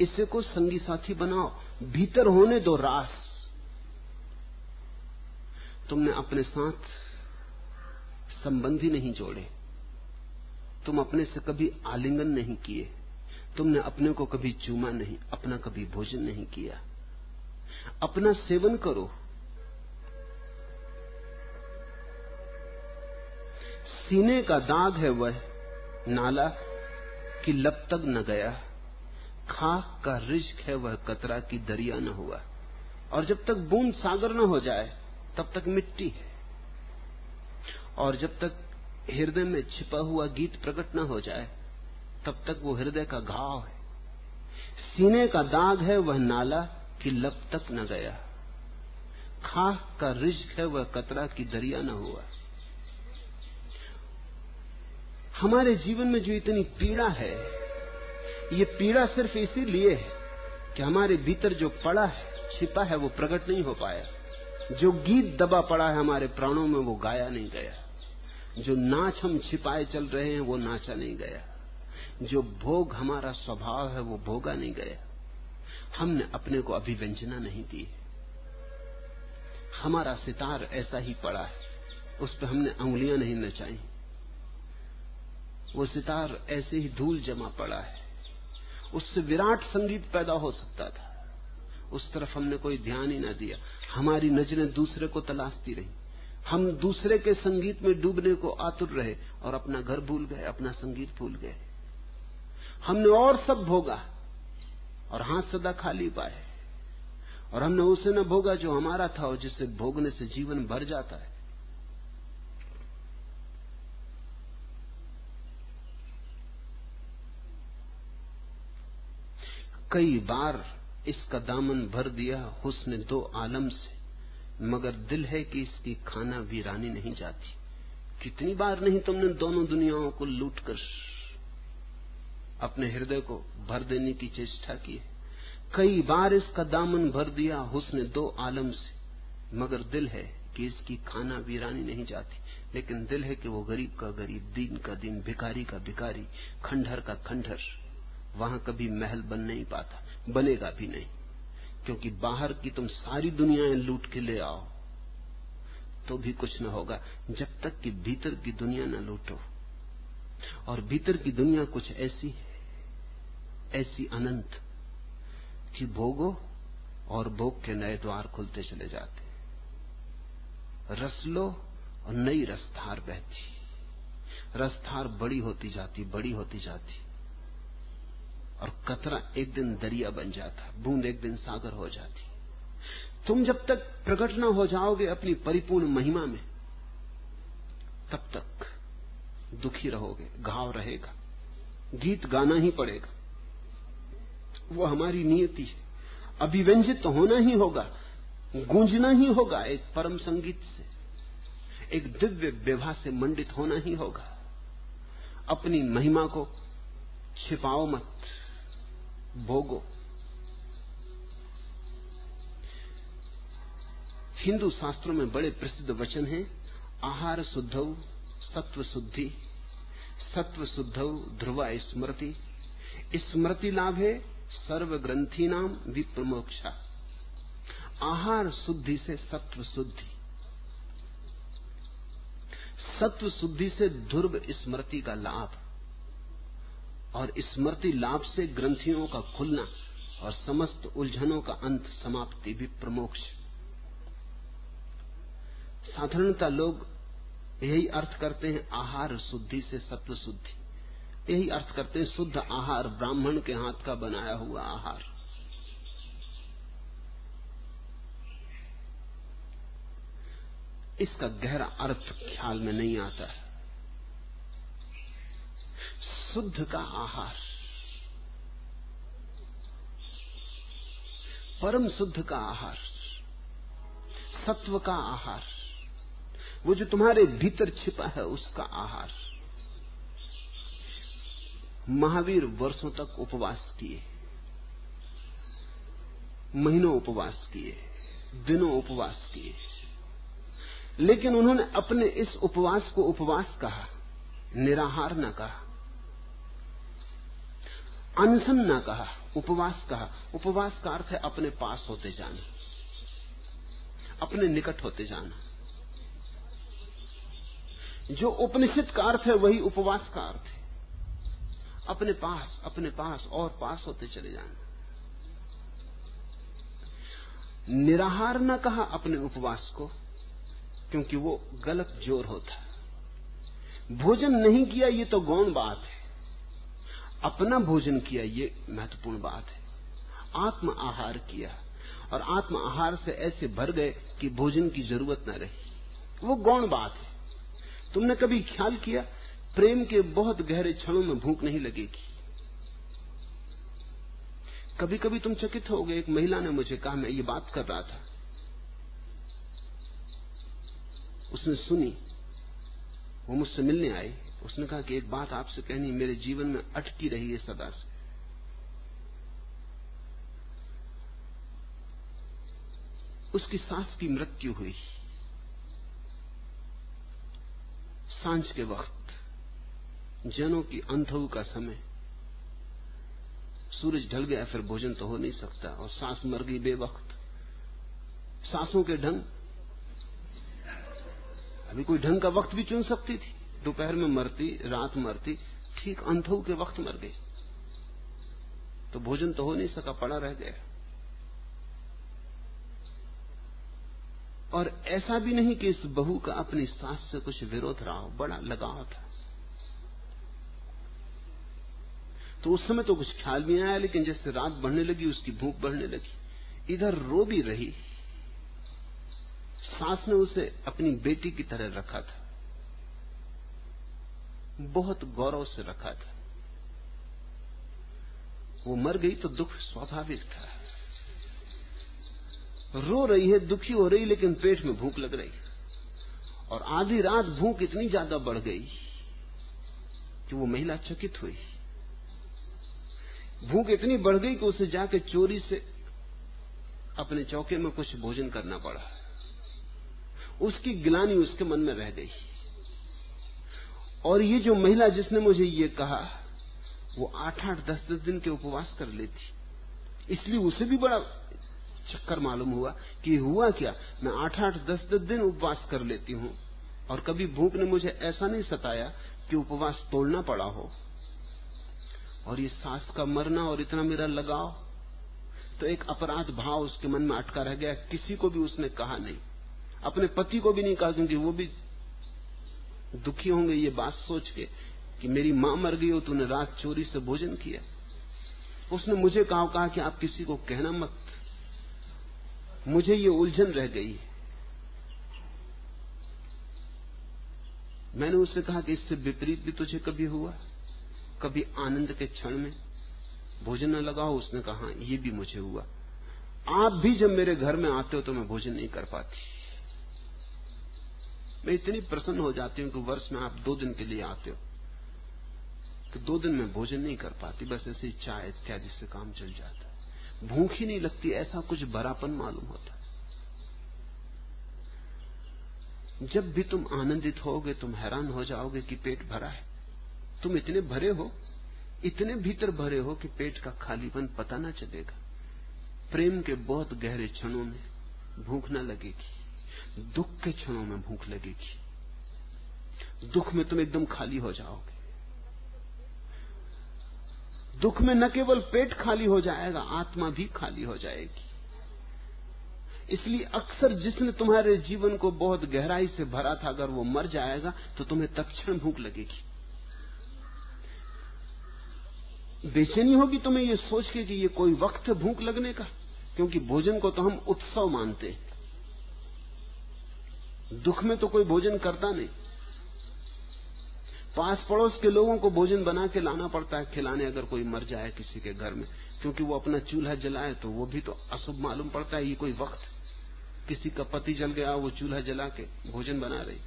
इसे को संगी साथी बनाओ। भीतर होने दो रास। तुमने अपने साथ संबंधी नहीं जोड़े, तुम अपने से कभी आलिंगन नहीं किए, तुमने अपने को कभी चूमा नहीं, अपना कभी भोजन नहीं किया। अपना सेवन करो। सीने का दाग है वह नाला कि लब तक न गया, खाक का रिज्क है वह कतरा की दरिया न हुआ। और जब तक बूंद सागर न हो जाए तब तक मिट्टी है, और जब तक हृदय में छिपा हुआ गीत प्रकट न हो जाए तब तक वो हृदय का घाव है। सीने का दाग है वह नाला कि लब तक न गया, खाक का रिज्क है वह कतरा की दरिया न हुआ। हमारे जीवन में जो इतनी पीड़ा है, ये पीड़ा सिर्फ इसीलिए है कि हमारे भीतर जो पड़ा है, छिपा है, वो प्रकट नहीं हो पाया। जो गीत दबा पड़ा है हमारे प्राणों में, वो गाया नहीं गया। जो नाच हम छिपाए चल रहे हैं, वो नाचा नहीं गया। जो भोग हमारा स्वभाव है, वो भोगा नहीं गया। हमने अपने को अभिव्यंजना नहीं दी। हमारा सितार ऐसा ही पड़ा है, उस पर हमने उंगलियां नहीं नचाई। वो सितार ऐसे ही धूल जमा पड़ा है। उससे विराट संगीत पैदा हो सकता था, उस तरफ हमने कोई ध्यान ही ना दिया। हमारी नजरें दूसरे को तलाशती रही। हम दूसरे के संगीत में डूबने को आतुर रहे और अपना घर भूल गए, अपना संगीत भूल गए। हमने और सब भोगा और हाथ सदा खाली पाए, और हमने उसे न भोगा जो हमारा था और जिसे भोगने से जीवन भर जाता है। कई बार इसका दामन भर दिया हुस्न दो आलम से, मगर दिल है कि इसकी खाना वीरानी नहीं जाती। कितनी बार नहीं तुमने दोनों दुनियाओं को लूटकर अपने हृदय को भर देने की चेष्टा की है। कई बार इसका दामन भर दिया हुस्न दो आलम से, मगर दिल है कि इसकी खाना वीरानी नहीं जाती। लेकिन दिल है कि वो गरीब का गरीब, दीन का दीन, भिखारी का भिखारी, खंडहर का खंडहर वहां कभी महल बन नहीं पाता, बनेगा भी नहीं। क्योंकि बाहर की तुम सारी दुनियाएं लूट के ले आओ तो भी कुछ न होगा, जब तक कि भीतर की दुनिया न लूटो। और भीतर की दुनिया कुछ ऐसी है, ऐसी अनंत कि भोगो और भोग के नए द्वार खुलते चले जाते। रस लो और नई रसधार बहती, रसधार बड़ी होती जाती, बड़ी होती जाती, और कतरा एक दिन दरिया बन जाता, बूंद एक दिन सागर हो जाती। तुम जब तक प्रकट न हो जाओगे अपनी परिपूर्ण महिमा में, तब तक दुखी रहोगे, घाव रहेगा, गीत गाना ही पड़ेगा। वो हमारी नियति है। अभिव्यंजित तो होना ही होगा, गूंजना ही होगा एक परम संगीत से, एक दिव्य विभा से मंडित होना ही होगा। अपनी महिमा को छिपाओ मत, भोगो। हिंदू शास्त्रों में बड़े प्रसिद्ध वचन हैं, आहार शुद्धौ सत्व शुद्धि, सत्व शुद्धौ ध्रुवा स्मृति, स्मृति लाभे सर्व ग्रंथि नाम विप्रमोक्षा। आहार शुद्धि से सत्व शुद्धि, सत्व शुद्धि से ध्रुव स्मृति का लाभ, और स्मृति लाभ से ग्रंथियों का खुलना और समस्त उलझनों का अंत, समाप्ति भी प्रमोक्ष। साधारणतः लोग यही अर्थ करते हैं आहार शुद्धि से सत्व शुद्धि, यही अर्थ करते हैं शुद्ध आहार, ब्राह्मण के हाथ का बनाया हुआ आहार। इसका गहरा अर्थ ख्याल में नहीं आता है। शुद्ध का आहार, परम शुद्ध का आहार, सत्व का आहार, वो जो तुम्हारे भीतर छिपा है उसका आहार। महावीर वर्षों तक उपवास किए, महीनों उपवास किए, दिनों उपवास किए, लेकिन उन्होंने अपने इस उपवास को उपवास कहा, निराहार न कहा, अनशन न कहा, उपवास कहा। उपवास का अर्थ है अपने पास होते जाना, अपने निकट होते जाना। जो उपनिषद का अर्थ है वही उपवास का अर्थ है, अपने पास और पास होते चले जाना। निराहार न कहा अपने उपवास को, क्योंकि वो गलत जोर होता है। भोजन नहीं किया ये तो गौण बात है, अपना भोजन किया ये महत्वपूर्ण बात है। आत्म आहार किया और आत्म आहार से ऐसे भर गए कि भोजन की जरूरत न रही, वो गौण बात है। तुमने कभी ख्याल किया, प्रेम के बहुत गहरे क्षणों में भूख नहीं लगेगी। कभी कभी तुम चकित हो गए। एक महिला ने मुझे कहा, मैं ये बात कर रहा था, उसने सुनी, वो मुझसे मिलने आई, उसने कहा कि एक बात आपसे कहनी, मेरे जीवन में अटकी रही है सदा से। उसकी सास की मृत्यु हुई सांझ के वक्त, जनों की अंधऊ का समय, सूरज ढल गया, फिर भोजन तो हो नहीं सकता, और सास मर गई बेवक्त। सासों के ढंग, अभी कोई ढंग का वक्त भी चुन सकती थी, दोपहर में मरती, रात मरती, ठीक अंधऊ के वक्त मर गई, तो भोजन तो हो नहीं सका, पड़ा रह गया। और ऐसा भी नहीं कि इस बहू का अपनी सास से कुछ विरोध रहा हो, बड़ा लगाव था। तो उस समय तो कुछ ख्याल भी नहीं आया, लेकिन जैसे रात बढ़ने लगी उसकी भूख बढ़ने लगी। इधर रो भी रही, सास ने उसे अपनी बेटी की तरह रखा था, बहुत गौरव से रखा था। वो मर गई तो दुख स्वाभाविक था, रो रही है, दुखी हो रही, लेकिन पेट में भूख लग रही, और आधी रात भूख इतनी ज्यादा बढ़ गई कि वो महिला चकित हुई। भूख इतनी बढ़ गई कि उसे जाके चोरी से अपने चौके में कुछ भोजन करना पड़ा। उसकी गिलानी उसके मन में रह गई। और ये जो महिला जिसने मुझे ये कहा, वो 8-8, 10-10 दिन के उपवास कर लेती, इसलिए उसे भी बड़ा चक्कर मालूम हुआ कि हुआ क्या, मैं 8-8, 10-10 दिन उपवास कर लेती हूं और कभी भूख ने मुझे ऐसा नहीं सताया कि उपवास तोड़ना पड़ा हो। और ये सास का मरना और इतना मेरा लगाव, तो एक अपराध भाव उसके मन में अटका रह गया। किसी को भी उसने कहा नहीं, अपने पति को भी नहीं कहा, क्योंकि वो भी दुखी होंगे ये बात सोच के कि मेरी मां मर गई हो, तूने रात चोरी से भोजन किया। उसने मुझे कहा कि आप किसी को कहना मत, मुझे ये उलझन रह गई। मैंने उससे कहा कि इससे विपरीत भी तुझे कभी हुआ, कभी आनंद के क्षण में भोजन न लगाओ? उसने कहा ये भी मुझे हुआ। आप भी जब मेरे घर में आते हो तो मैं भोजन नहीं कर पाती। मैं इतनी प्रसन्न हो जाती हूं कि वर्ष में आप 2 दिन के लिए आते हो, कि 2 दिन में भोजन नहीं कर पाती, बस ऐसे चाय इत्यादि से काम चल जाता है, भूख ही नहीं लगती, ऐसा कुछ भरापन मालूम होता। जब भी तुम आनंदित होगे तुम हैरान हो जाओगे कि पेट भरा है। तुम इतने भरे हो, इतने भीतर भरे हो कि पेट का खालीपन पता ना चलेगा। प्रेम के बहुत गहरे क्षणों में भूख ना लगेगी, दुख के क्षणों में भूख लगेगी। दुख में तुम एकदम खाली हो जाओगे। दुख में न केवल पेट खाली हो जाएगा, आत्मा भी खाली हो जाएगी। इसलिए अक्सर जिसने तुम्हारे जीवन को बहुत गहराई से भरा था, अगर वो मर जाएगा तो तुम्हें तत्क्षण भूख लगेगी। बेचैनी होगी तुम्हें ये सोच के कि ये कोई वक्त है भूख लगने का, क्योंकि भोजन को तो हम उत्सव मानते हैं। दुख में तो कोई भोजन करता नहीं। पास पड़ोस के लोगों को भोजन बना के लाना पड़ता है खिलाने, अगर कोई मर जाए किसी के घर में, क्योंकि वो अपना चूल्हा जलाए तो वो भी तो अशुभ मालूम पड़ता है। ये कोई वक्त, किसी का पति जल गया, वो चूल्हा जला के भोजन बना रही,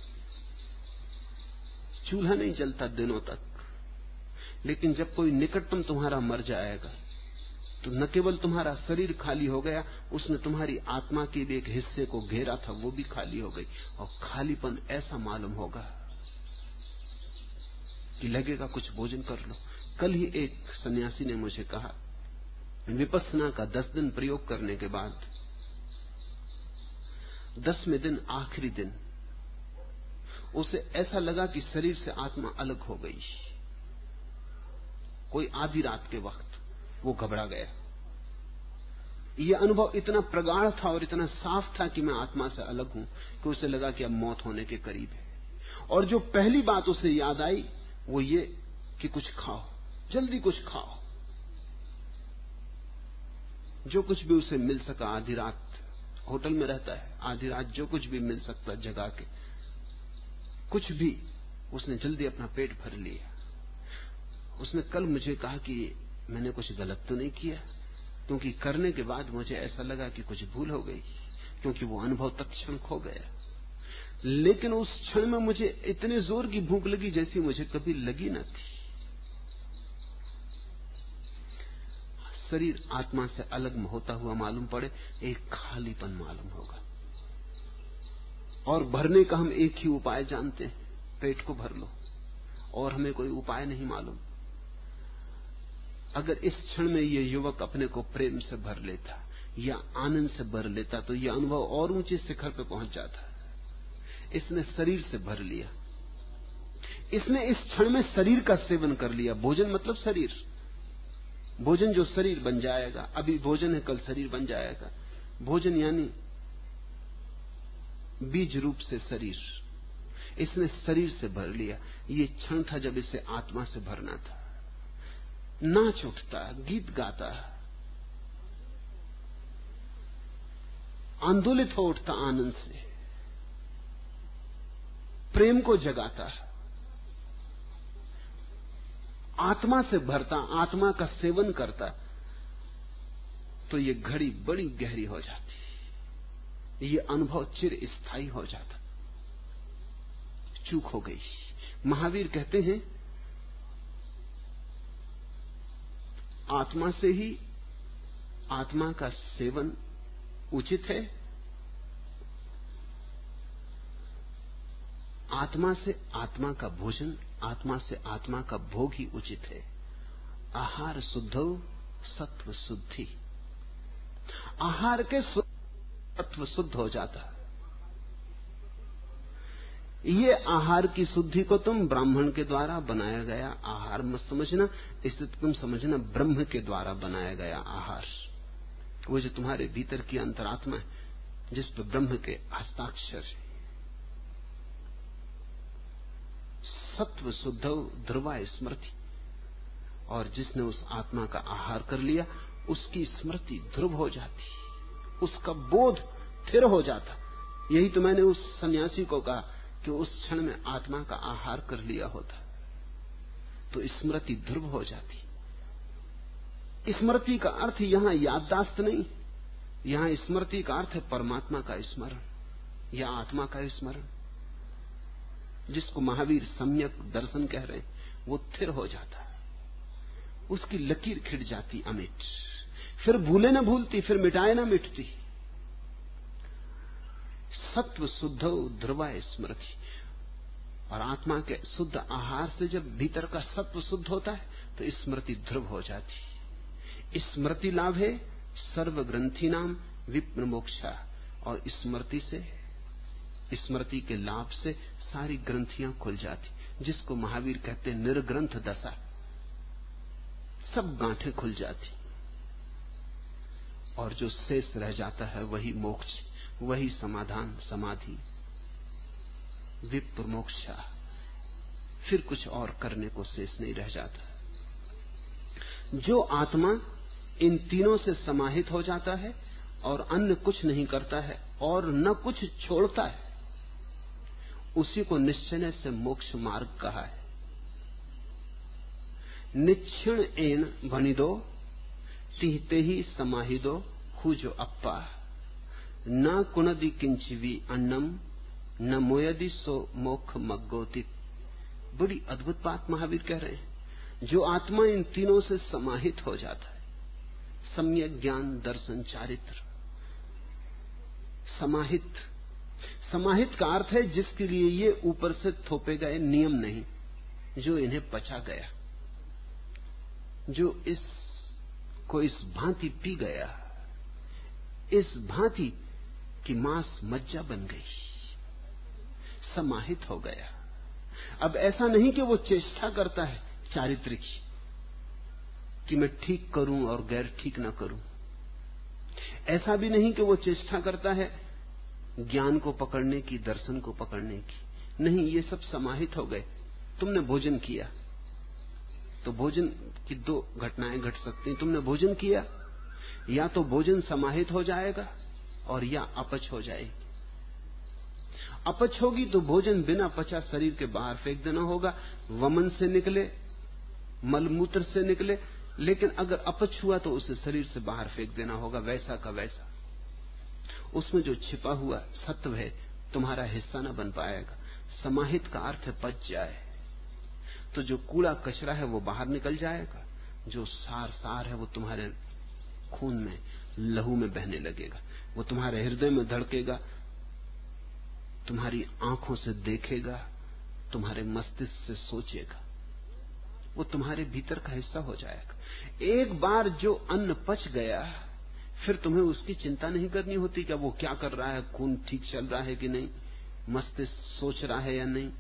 चूल्हा नहीं जलता दिनों तक। लेकिन जब कोई निकटतम तुम्हारा मर जाएगा तो न केवल तुम्हारा शरीर खाली हो गया, उसने तुम्हारी आत्मा के भी एक हिस्से को घेरा था, वो भी खाली हो गई। और खालीपन ऐसा मालूम होगा कि लगेगा कुछ भोजन कर लो। कल ही एक सन्यासी ने मुझे कहा, विपस्सना का 10 दिन प्रयोग करने के बाद 10वें दिन आखिरी दिन उसे ऐसा लगा कि शरीर से आत्मा अलग हो गई। कोई आधी रात के वक्त वो घबरा गया। यह अनुभव इतना प्रगाढ़ था और इतना साफ था कि मैं आत्मा से अलग हूं, कि उसे लगा कि अब मौत होने के करीब है। और जो पहली बात उसे याद आई वो ये कि कुछ खाओ, जल्दी कुछ खाओ। जो कुछ भी उसे मिल सका, आधी रात होटल में रहता है, आधी रात जो कुछ भी मिल सकता जगा के, कुछ भी, उसने जल्दी अपना पेट भर लिया। उसने कल मुझे कहा कि मैंने कुछ गलत तो नहीं किया, क्योंकि करने के बाद मुझे ऐसा लगा कि कुछ भूल हो गई, क्योंकि वो अनुभव तत्क्षण खो गया। लेकिन उस क्षण में मुझे इतने जोर की भूख लगी जैसी मुझे कभी लगी न थी। शरीर आत्मा से अलग होता हुआ मालूम पड़े, एक खालीपन मालूम होगा। और भरने का हम एक ही उपाय जानते हैं, पेट को भर लो, और हमें कोई उपाय नहीं मालूम। अगर इस क्षण में ये युवक अपने को प्रेम से भर लेता या आनंद से भर लेता तो यह अनुभव और ऊंचे शिखर पे पहुंच जाता। इसने शरीर से भर लिया, इसने इस क्षण में शरीर का सेवन कर लिया। भोजन मतलब शरीर, भोजन जो शरीर बन जाएगा। अभी भोजन है, कल शरीर बन जाएगा। भोजन यानी बीज रूप से शरीर। इसने शरीर से भर लिया। ये क्षण था जब इसे आत्मा से भरना था। नाच उठता, गीत गाता, आंदोलित हो उठता आनंद से, प्रेम को जगाता, आत्मा से भरता, आत्मा का सेवन करता, तो ये घड़ी बड़ी गहरी हो जाती, ये अनुभव चिर स्थायी हो जाता। चूक हो गई। महावीर कहते हैं आत्मा से ही आत्मा का सेवन उचित है, आत्मा से आत्मा का भोजन, आत्मा से आत्मा का भोग ही उचित है। आहार शुद्धो सत्व शुद्धि। आहार के सत्व शुद्ध हो जाता। ये आहार की शुद्धि को तुम ब्राह्मण के द्वारा बनाया गया आहार मत समझना, इसे तुम समझना ब्रह्म के द्वारा बनाया गया आहार। वो जो तुम्हारे भीतर की अंतरात्मा है, जिस पर ब्रह्म के हस्ताक्षर है। सत्व शुद्धो ध्रुवा स्मृति। और जिसने उस आत्मा का आहार कर लिया, उसकी स्मृति ध्रुव हो जाती, उसका बोध स्थिर हो जाता। यही तो मैंने उस सन्यासी को कहा कि उस क्षण में आत्मा का आहार कर लिया होता तो स्मृति ध्रुव हो जाती। स्मृति का अर्थ यहां याददाश्त नहीं, यहां स्मृति का अर्थ है परमात्मा का स्मरण या आत्मा का स्मरण, जिसको महावीर सम्यक दर्शन कह रहे हैं। वो स्थिर हो जाता, उसकी लकीर खिंच जाती अमिट, फिर भूले न भूलती, फिर मिटाए न मिटती। सत्व शुद्ध ध्रुवा स्मृति। और आत्मा के शुद्ध आहार से जब भीतर का सत्व शुद्ध होता है तो स्मृति ध्रुव हो जाती। स्मृति लाभ है सर्व ग्रंथि नाम विप्र मोक्षा। और स्मृति से स्मृति के लाभ से सारी ग्रंथियां खुल जाती, जिसको महावीर कहते हैं निर्ग्रंथ दशा। सब गांठें खुल जाती और जो शेष रह जाता है वही मोक्ष, वही समाधान, समाधि, विप्रमोक्षा। फिर कुछ और करने को शेष नहीं रह जाता। जो आत्मा इन तीनों से समाहित हो जाता है और अन्य कुछ नहीं करता है और न कुछ छोड़ता है, उसी को निश्चय से मोक्ष मार्ग कहा है। निक्षिण एन भनिदो तिहते ही समाहिदो हु जो अप्पा न कुणदि किंचिवी अन्नम न मोयदि सो मोक्ष मग्गोति। बड़ी अद्भुत बात महावीर कह रहे हैं। जो आत्मा इन तीनों से समाहित हो जाता है, सम्यक ज्ञान, दर्शन, चारित्र, समाहित। समाहित का अर्थ है जिसके लिए ये ऊपर से थोपे गए नियम नहीं, जो इन्हें पचा गया, जो इसको इस भांति पी गया, इस भांति की मांस मज्जा बन गई, समाहित हो गया। अब ऐसा नहीं कि वो चेष्टा करता है चारित्र की, कि मैं ठीक करूं और गैर ठीक ना करूं। ऐसा भी नहीं कि वो चेष्टा करता है ज्ञान को पकड़ने की, दर्शन को पकड़ने की। नहीं, ये सब समाहित हो गए। तुमने भोजन किया तो भोजन की दो घटनाएं घट सकती हैं। तुमने भोजन किया, या तो भोजन समाहित हो जाएगा और या अपच हो जाएगी। अपच होगी तो भोजन बिना पचा शरीर के बाहर फेंक देना होगा, वमन से निकले, मलमूत्र से निकले। लेकिन अगर अपच हुआ तो उसे शरीर से बाहर फेंक देना होगा, वैसा का वैसा। उसमें जो छिपा हुआ सत्व है तुम्हारा हिस्सा न बन पाएगा। समाहित का अर्थ है पच जाए, तो जो कूड़ा कचरा है वो बाहर निकल जाएगा, जो सार है वो तुम्हारे खून में, लहू में बहने लगेगा, वो तुम्हारे हृदय में धड़केगा, तुम्हारी आंखों से देखेगा, तुम्हारे मस्तिष्क से सोचेगा, वो तुम्हारे भीतर का हिस्सा हो जाएगा। एक बार जो अन्न पच गया, फिर तुम्हें उसकी चिंता नहीं करनी होती कि वो क्या कर रहा है, खून ठीक चल रहा है कि नहीं, मस्तिष्क सोच रहा है या नहीं,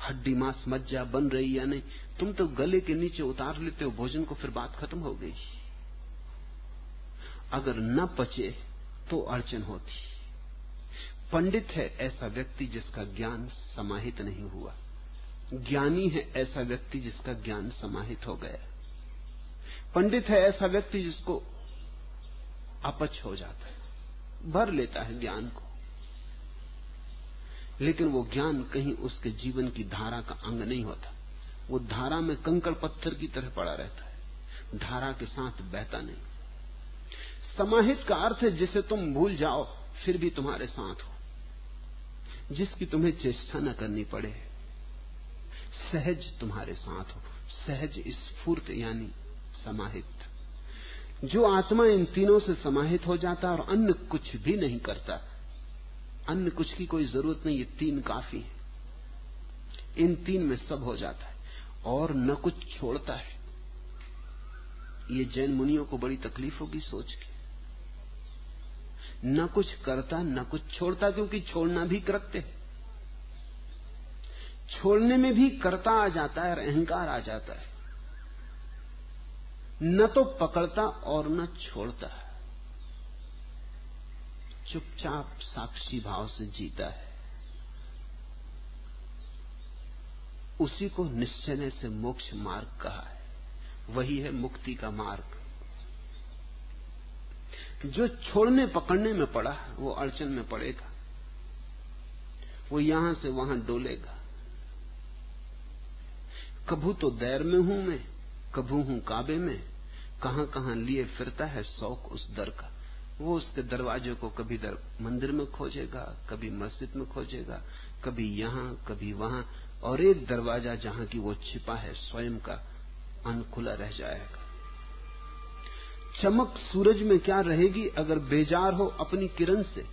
हड्डी मांस मज्जा बन रही या नहीं। तुम तो गले के नीचे उतार लेते हो भोजन को, फिर बात खत्म हो गई। अगर न पचे तो अड़चन होती। पंडित है ऐसा व्यक्ति जिसका ज्ञान समाहित नहीं हुआ, ज्ञानी है ऐसा व्यक्ति जिसका ज्ञान समाहित हो गया। पंडित है ऐसा व्यक्ति जिसको अपच हो जाता है, भर लेता है ज्ञान को, लेकिन वो ज्ञान कहीं उसके जीवन की धारा का अंग नहीं होता। वो धारा में कंकड़ पत्थर की तरह पड़ा रहता है, धारा के साथ बहता नहीं। समाहित का अर्थ है जिसे तुम भूल जाओ फिर भी तुम्हारे साथ हो, जिसकी तुम्हें चेष्टा न करनी पड़े, सहज तुम्हारे साथ हो, सहज स्फूर्त यानी समाहित। जो आत्मा इन तीनों से समाहित हो जाता है और अन्य कुछ भी नहीं करता, अन्य कुछ की कोई जरूरत नहीं, ये तीन काफी है, इन तीन में सब हो जाता है और न कुछ छोड़ता है। ये जैन मुनियों को बड़ी तकलीफ होगी सोच के, न कुछ करता न कुछ छोड़ता, क्योंकि छोड़ना भी कृत्य है। छोड़ने में भी कर्ता आ जाता है और अहंकार आ जाता है। न तो पकड़ता और न छोड़ता, चुपचाप साक्षी भाव से जीता है। उसी को निश्चय से मोक्ष मार्ग कहा है, वही है मुक्ति का मार्ग। जो छोड़ने पकड़ने में पड़ा वो अड़चन में पड़ेगा, वो यहां से वहां डोलेगा। कभू तो दैर में हूं मैं, कभू हूं काबे में, कहां कहां लिए फिरता है शौक उस दर का। वो उसके दरवाजे को कभी मंदिर में खोजेगा, कभी मस्जिद में खोजेगा, कभी यहां कभी वहां, और एक दरवाजा जहां की वो छिपा है स्वयं का अनखुला रह जाएगा। चमक सूरज में क्या रहेगी अगर बेजार हो अपनी किरण से,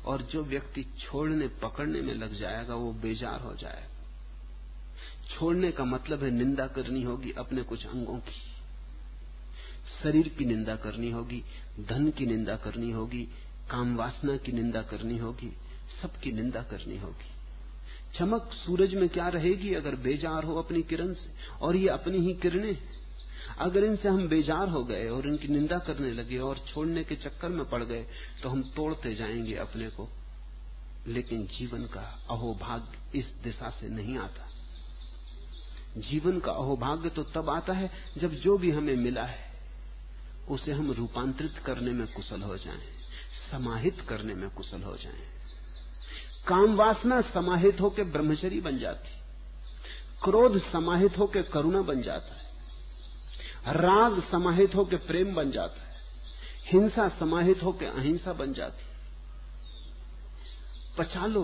और जो व्यक्ति छोड़ने पकड़ने में लग जाएगा वो बेजार हो जाएगा। छोड़ने का मतलब है निंदा करनी होगी अपने कुछ अंगों की, शरीर की निंदा करनी होगी, धन की निंदा करनी होगी, काम वासना की निंदा करनी होगी, सबकी निंदा करनी होगी। चमक सूरज में क्या रहेगी अगर बेजार हो अपनी किरण से, और ये अपनी ही किरणें। अगर इनसे हम बेजार हो गए और इनकी निंदा करने लगे और छोड़ने के चक्कर में पड़ गए तो हम तोड़ते जाएंगे अपने को। लेकिन जीवन का अहोभाग्य इस दिशा से नहीं आता। जीवन का अहोभाग्य तो तब आता है जब जो भी हमें मिला है उसे हम रूपांतरित करने में कुशल हो जाएं, समाहित करने में कुशल हो जाएं। काम वासना समाहित होकर ब्रह्मचर्य बन जाती, क्रोध समाहित होकर करुणा बन जाता है, राग समाहित होकर प्रेम बन जाता है, हिंसा समाहित होकर अहिंसा बन जाती। पचा लो,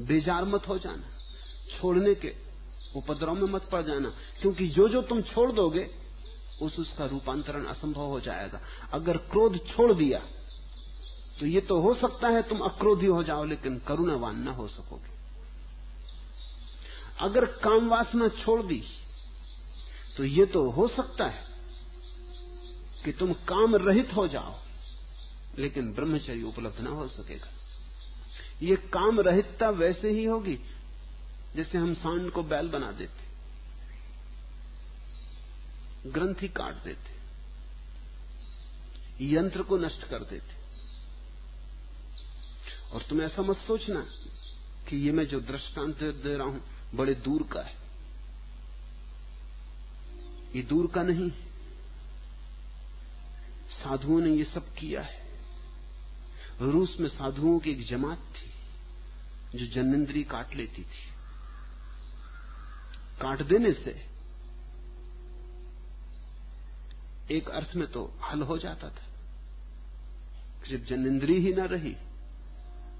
बेजार मत हो जाना, छोड़ने के उपद्रव में मत पड़ जाना, क्योंकि जो तुम छोड़ दोगे उसका रूपांतरण असंभव हो जाएगा। अगर क्रोध छोड़ दिया तो ये तो हो सकता है तुम अक्रोधी हो जाओ, लेकिन करुणावान न हो सकोगे। अगर काम वासना छोड़ दी तो ये तो हो सकता है कि तुम काम रहित हो जाओ, लेकिन ब्रह्मचर्य उपलब्ध न हो सकेगा। ये काम रहितता वैसे ही होगी जैसे हम सांड को बैल बना देते, ग्रंथि काट देते, यंत्र को नष्ट कर देते। और तुम ऐसा मत सोचना कि ये मैं जो दृष्टांत दे रहा हूं बड़े दूर का है। ये दूर का नहीं, साधुओं ने ये सब किया है। रूस में साधुओं की एक जमात थी जो जन्नेंद्री काट लेती थी। काट देने से एक अर्थ में तो हल हो जाता था। जब जन्नेंद्री ही ना रही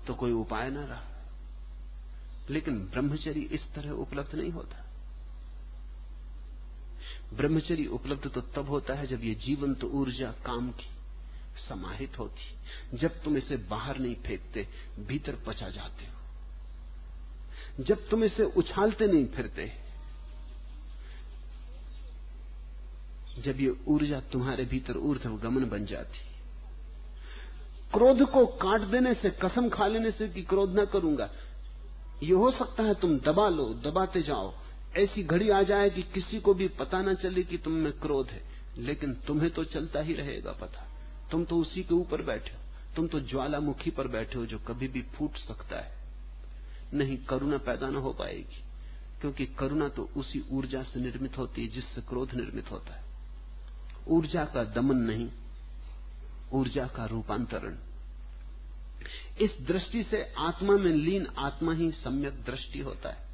तो कोई उपाय ना रहा। लेकिन ब्रह्मचर्य इस तरह उपलब्ध नहीं होता। ब्रह्मचर्य उपलब्ध तो तब होता है जब ये जीवंत ऊर्जा काम की समाहित होती, जब तुम इसे बाहर नहीं फेंकते, भीतर पचा जाते हो, जब तुम इसे उछालते नहीं फिरते, जब ये ऊर्जा तुम्हारे भीतर ऊर्ध्वगमन बन जाती। क्रोध को काट देने से, कसम खा लेने से कि क्रोध ना करूंगा, ये हो सकता है तुम दबा लो, दबाते जाओ, ऐसी घड़ी आ जाए कि किसी को भी पता ना चले कि तुम में क्रोध है, लेकिन तुम्हें तो चलता ही रहेगा पता। तुम तो उसी के ऊपर बैठे हो, तुम तो ज्वालामुखी पर बैठे हो जो कभी भी फूट सकता है। नहीं, करुणा पैदा ना हो पाएगी, क्योंकि करुणा तो उसी ऊर्जा से निर्मित होती है जिससे क्रोध निर्मित होता है। ऊर्जा का दमन नहीं, ऊर्जा का रूपांतरण। इस दृष्टि से आत्मा में लीन आत्मा ही सम्यक दृष्टि होता है।